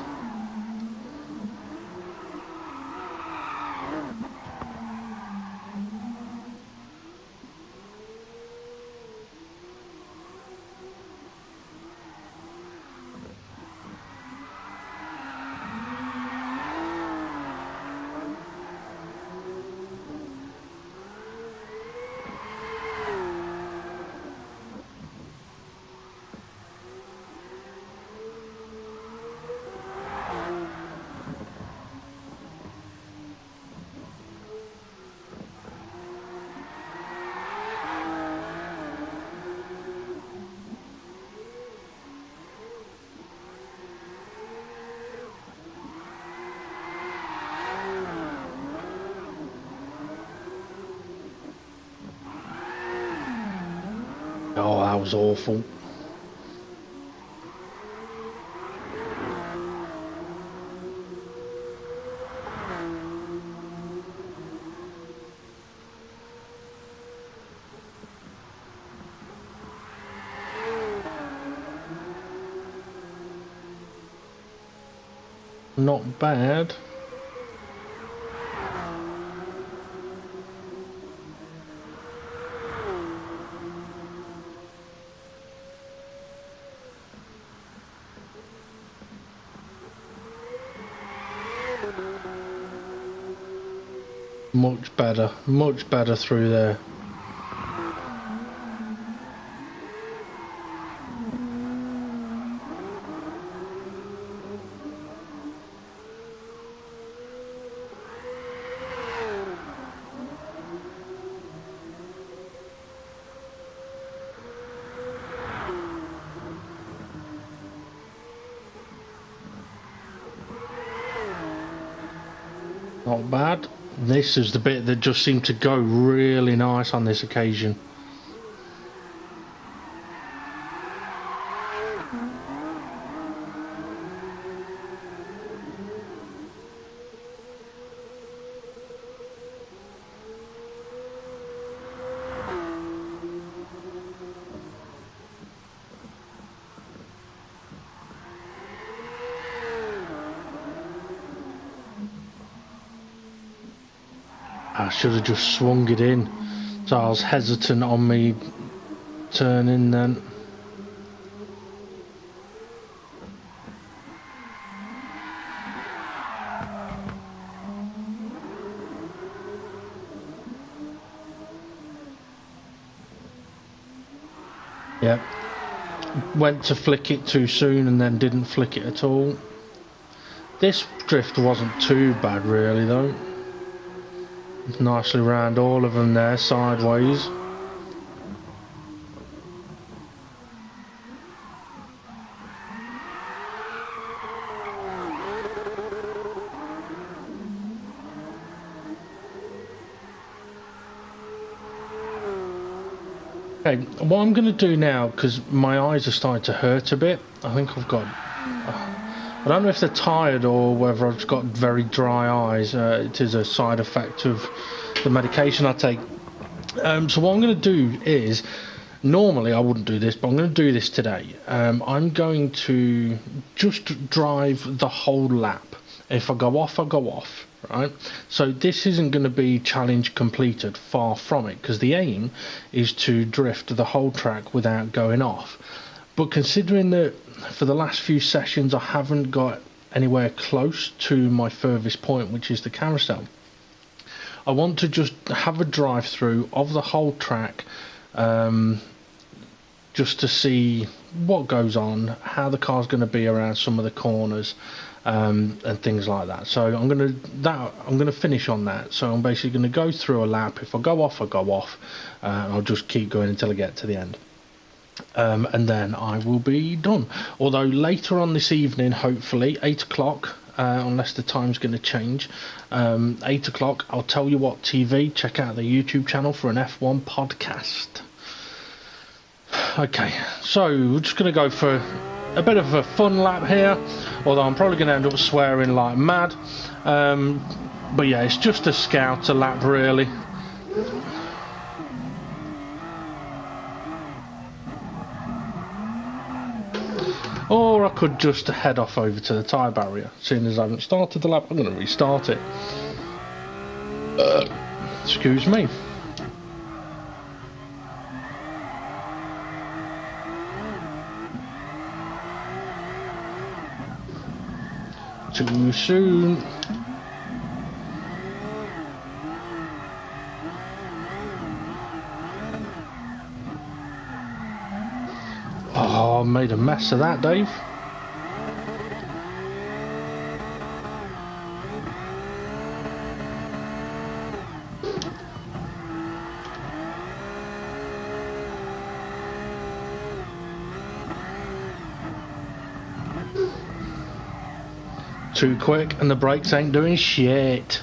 was awful. Not bad. Much better through there. Not bad. This is the bit that just seemed to go really nice on this occasion. I should have just swung it in, so I was hesitant on me turning then. Yep, went to flick it too soon and then didn't flick it at all. This drift wasn't too bad really though. Nicely round all of them there, sideways. Okay, what I'm going to do now, because my eyes are starting to hurt a bit, I think I've got... I don't know if they're tired or whether I've just got very dry eyes. It is a side effect of the medication I take. So what I'm going to do is, normally I wouldn't do this, but I'm going to do this today. I'm going to just drive the whole lap. If I go off, I go off, right? So this isn't going to be challenge completed, far from it, because the aim is to drift the whole track without going off. But considering that for the last few sessions I haven't got anywhere close to my furthest point, which is the carousel, I want to just have a drive through of the whole track, just to see what goes on, how the car's going to be around some of the corners, and things like that. So I'm going to finish on that. So I'm basically going to go through a lap. If I go off, I go off, and I'll just keep going until I get to the end. And then I will be done. Although later on this evening, hopefully 8 o'clock, unless the time's going to change, 8 o'clock, I'll tell you what TV, check out the YouTube channel for an F1 podcast. Okay, so we're just going to go for a bit of a fun lap here, although I'm probably going to end up swearing like mad, but yeah, it's just a scouter lap really. Or I could just head off over to the tyre barrier. Seeing as I haven't started the lap, I'm going to restart it. Excuse me. Too soon. Oh, I made a mess of that, Dave. Too quick and the brakes ain't doing shit.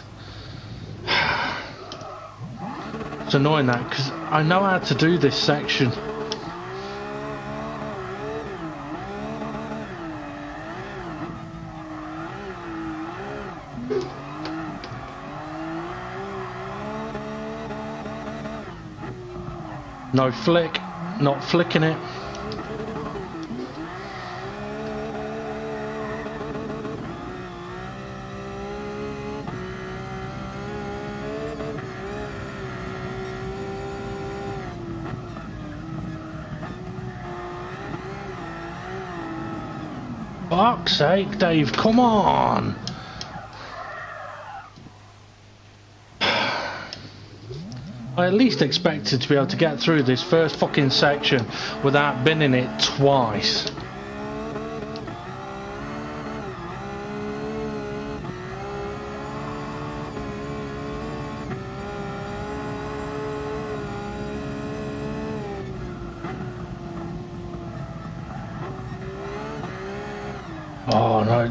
It's annoying that, because I know how to do this section. No flick, not flicking it. Fuck's sake, Dave, come on! I at least expected to be able to get through this first fucking section without binning it twice. Oh no,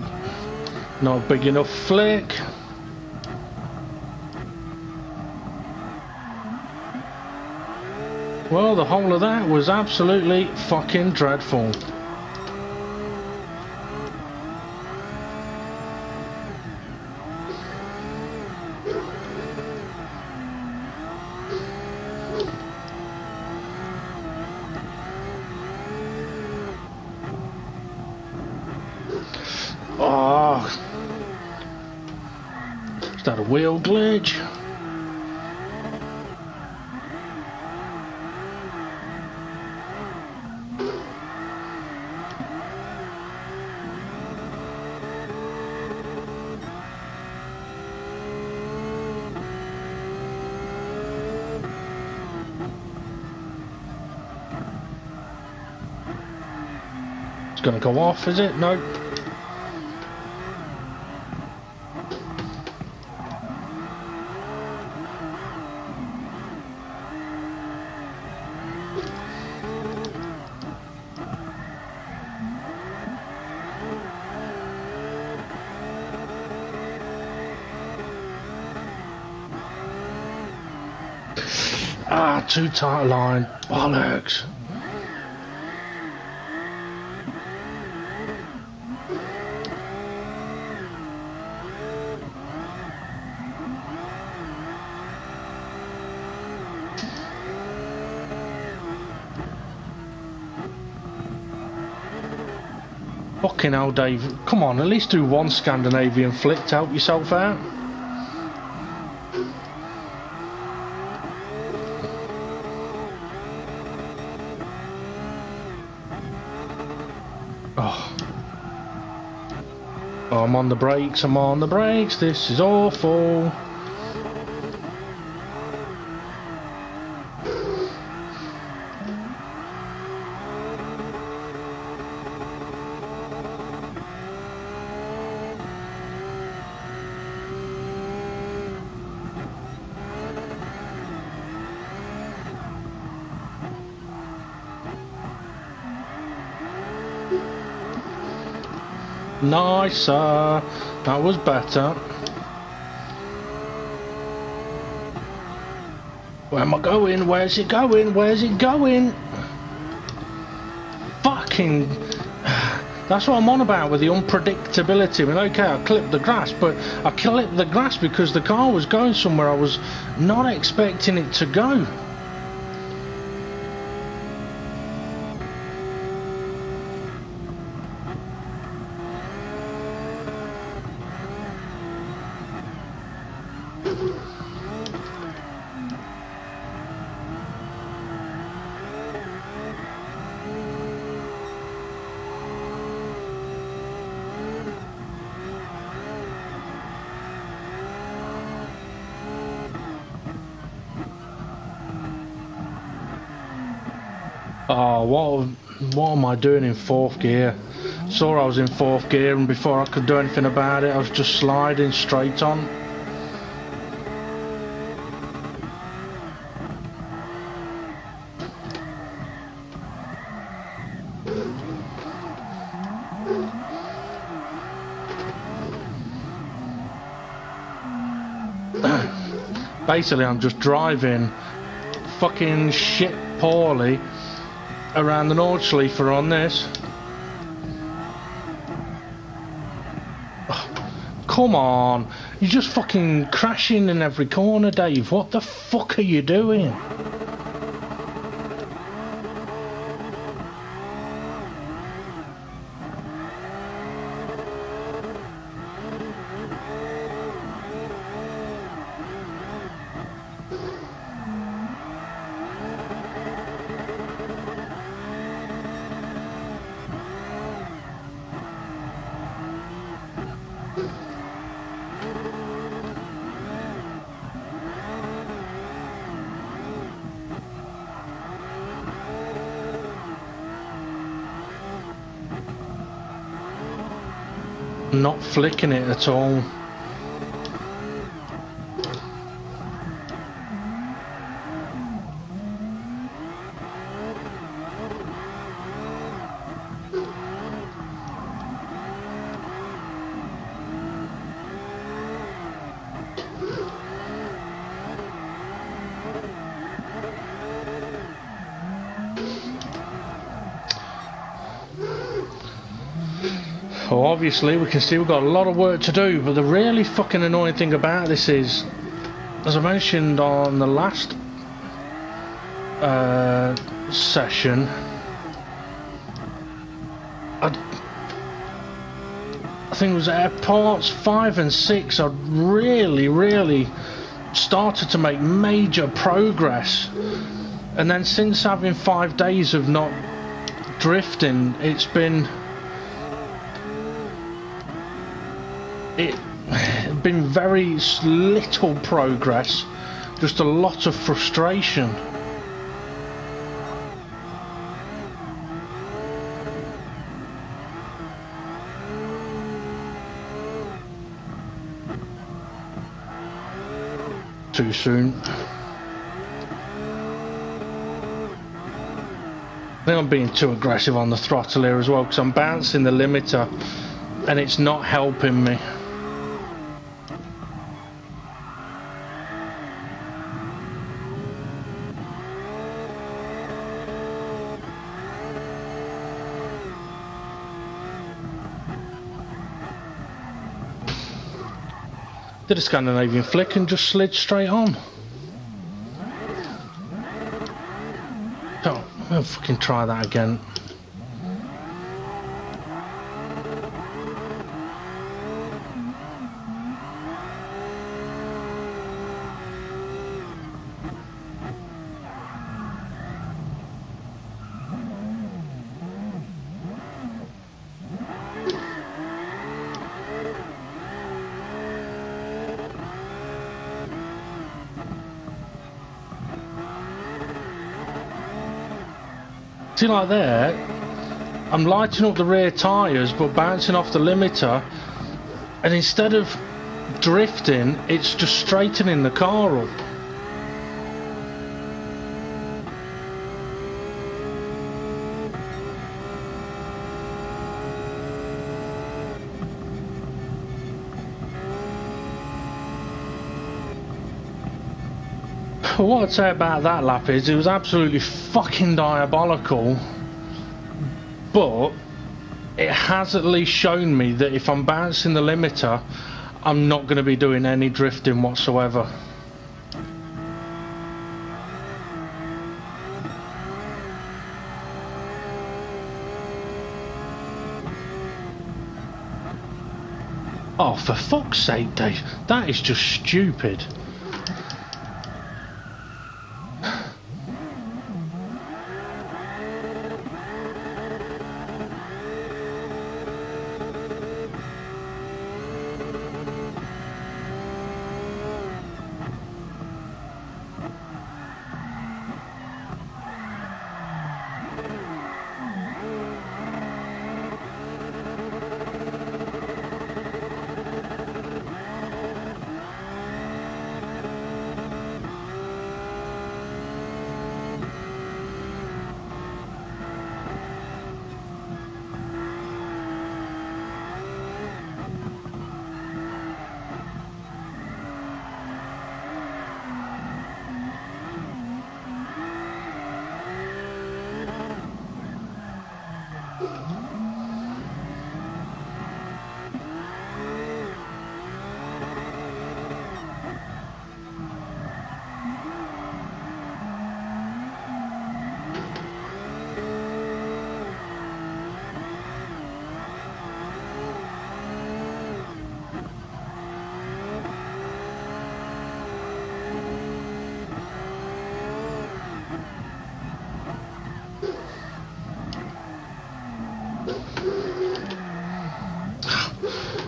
not big enough flick. Well, the whole of that was absolutely fucking dreadful. Oh, is that a wheel glitch? It's gonna go off, is it? Nope. Ah, too tight a line. Bollocks. Fucking hell, Dave. Come on, at least do one Scandinavian flick to help yourself out. Oh. Oh, I'm on the brakes, I'm on the brakes. This is awful. Nicer. That was better. Where am I going? Where's it going? Where's it going? Fucking... That's what I'm on about with the unpredictability. I mean, okay, I clipped the grass, but I clipped the grass because the car was going somewhere I was not expecting it to go. Oh, what am I doing in fourth gear? Saw I was in fourth gear, and before I could do anything about it, I was just sliding straight on. Basically, I'm just driving fucking shit poorly around the Nordschleife on this. Oh, come on, you're just fucking crashing in every corner, Dave. What the fuck are you doing? not flicking it at all. Well, obviously we can see we've got a lot of work to do, but the really fucking annoying thing about this is, as I mentioned on the last session, I think it was parts 5 and 6, I'd really started to make major progress, and then since having 5 days of not drifting, it's been very little progress, just a lot of frustration. Too soon. I think I'm being too aggressive on the throttle here as well, because I'm bouncing the limiter and it's not helping me. Did a Scandinavian flick and just slid straight on. Oh, I'll fucking try that again. See, like there, I'm lighting up the rear tyres but bouncing off the limiter, and instead of drifting, it's just straightening the car up. What I'd say about that lap is it was absolutely fucking diabolical, but it has at least shown me that if I'm bouncing the limiter, I'm not going to be doing any drifting whatsoever. Oh, for fuck's sake, Dave, that is just stupid.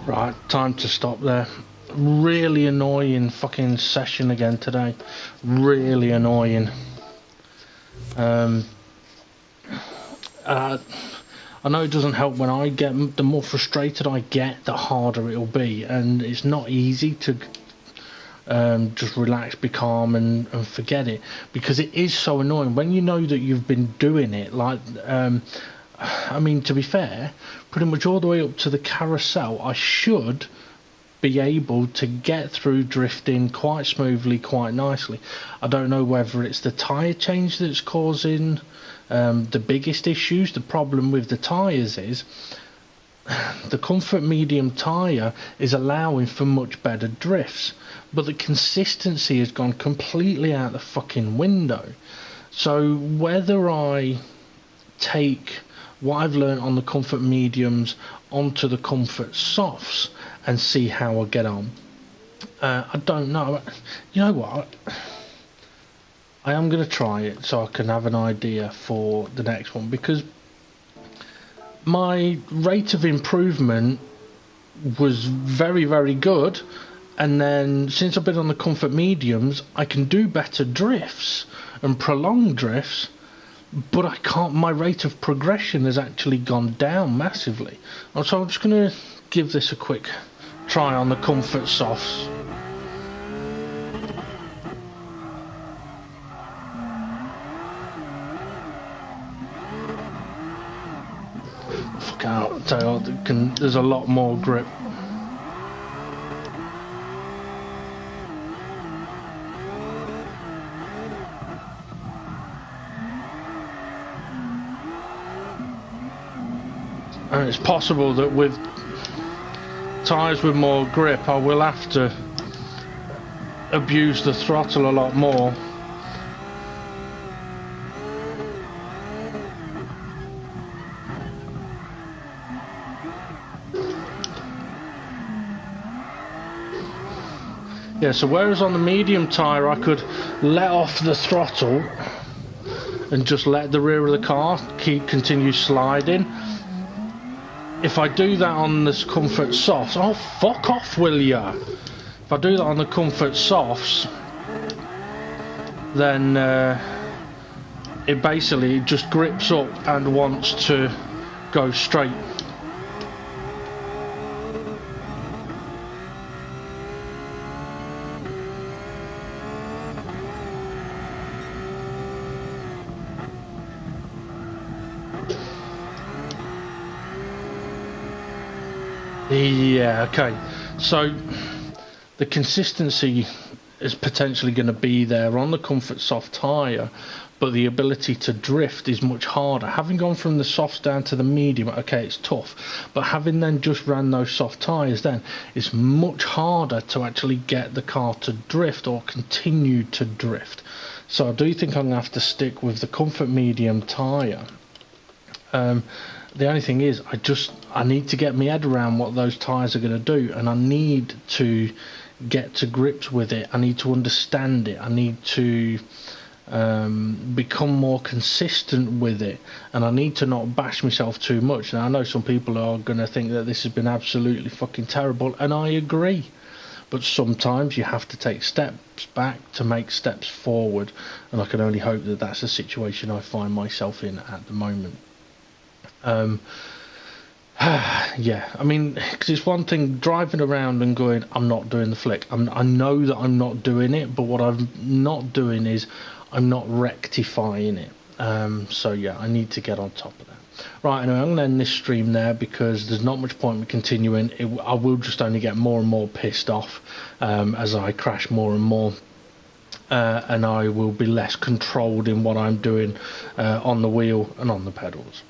Right, time to stop there. Really annoying fucking session again today. Really annoying. I I know it doesn't help when I get, the more frustrated I get, the harder it'll be, and it's not easy to just relax, be calm, and forget it, because it is so annoying when you know that you've been doing it. Like, I mean, to be fair, pretty much all the way up to the carousel, I should be able to get through drifting quite smoothly, quite nicely. I don't know whether it's the tyre change that's causing the biggest issues. The problem with the tyres is the comfort medium tyre is allowing for much better drifts, but the consistency has gone completely out the fucking window. So whether I take what I've learned on the comfort mediums onto the comfort softs and see how I get on, I don't know. You know what, I am going to try it so I can have an idea for the next one, because my rate of improvement was very, very good, and then since I've been on the comfort mediums, I can do better drifts and prolonged drifts, but I can't. My rate of progression has actually gone down massively. So I'm just going to give this a quick try on the comfort softs. Fuck out, tell you, there's a lot more grip. And it's possible that with tyres with more grip, I will have to abuse the throttle a lot more. Yeah, so whereas on the medium tyre I could let off the throttle and just let the rear of the car continue sliding, if I do that on this comfort softs, oh fuck off will ya? If I do that on the comfort softs, then it basically just grips up and wants to go straight. Yeah, okay, so the consistency is potentially going to be there on the comfort soft tyre, but the ability to drift is much harder. Having gone from the softs down to the medium, okay, it's tough, but having then just ran those soft tyres, then it's much harder to actually get the car to drift or continue to drift. So I do think I'm going to have to stick with the comfort medium tyre. The only thing is, I need to get my head around what those tyres are going to do, and I need to get to grips with it. I need to understand it. I need to become more consistent with it, and I need to not bash myself too much. Now I know some people are going to think that this has been absolutely fucking terrible, and I agree, but sometimes you have to take steps back to make steps forward, and I can only hope that that's the situation I find myself in at the moment. Yeah, I mean, because it's one thing driving around and going, I'm not doing the flick. I know that I'm not doing it, but what I'm not doing is I'm not rectifying it. So yeah, I need to get on top of that. Right, anyway, I'm going to end this stream there because there's not much point in continuing. I will just only get more and more pissed off as I crash more and more. And I will be less controlled in what I'm doing on the wheel and on the pedals.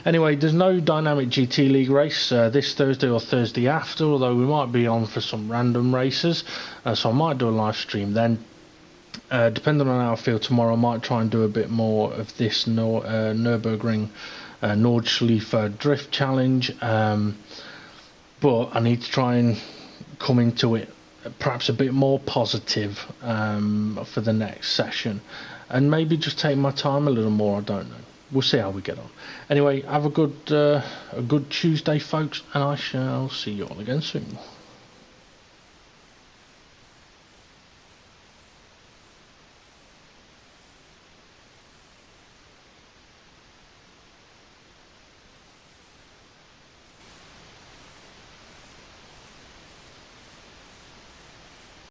Anyway, there's no Dynamic GT League race this Thursday or Thursday after, although we might be on for some random races, so I might do a live stream then. Depending on how I feel tomorrow, I might try and do a bit more of this Nürburgring Nordschleife Drift Challenge, but I need to try and come into it perhaps a bit more positive for the next session, and maybe just take my time a little more. I don't know, we'll see how we get on. Anyway, have a good Tuesday folks, and I shall see you all again soon.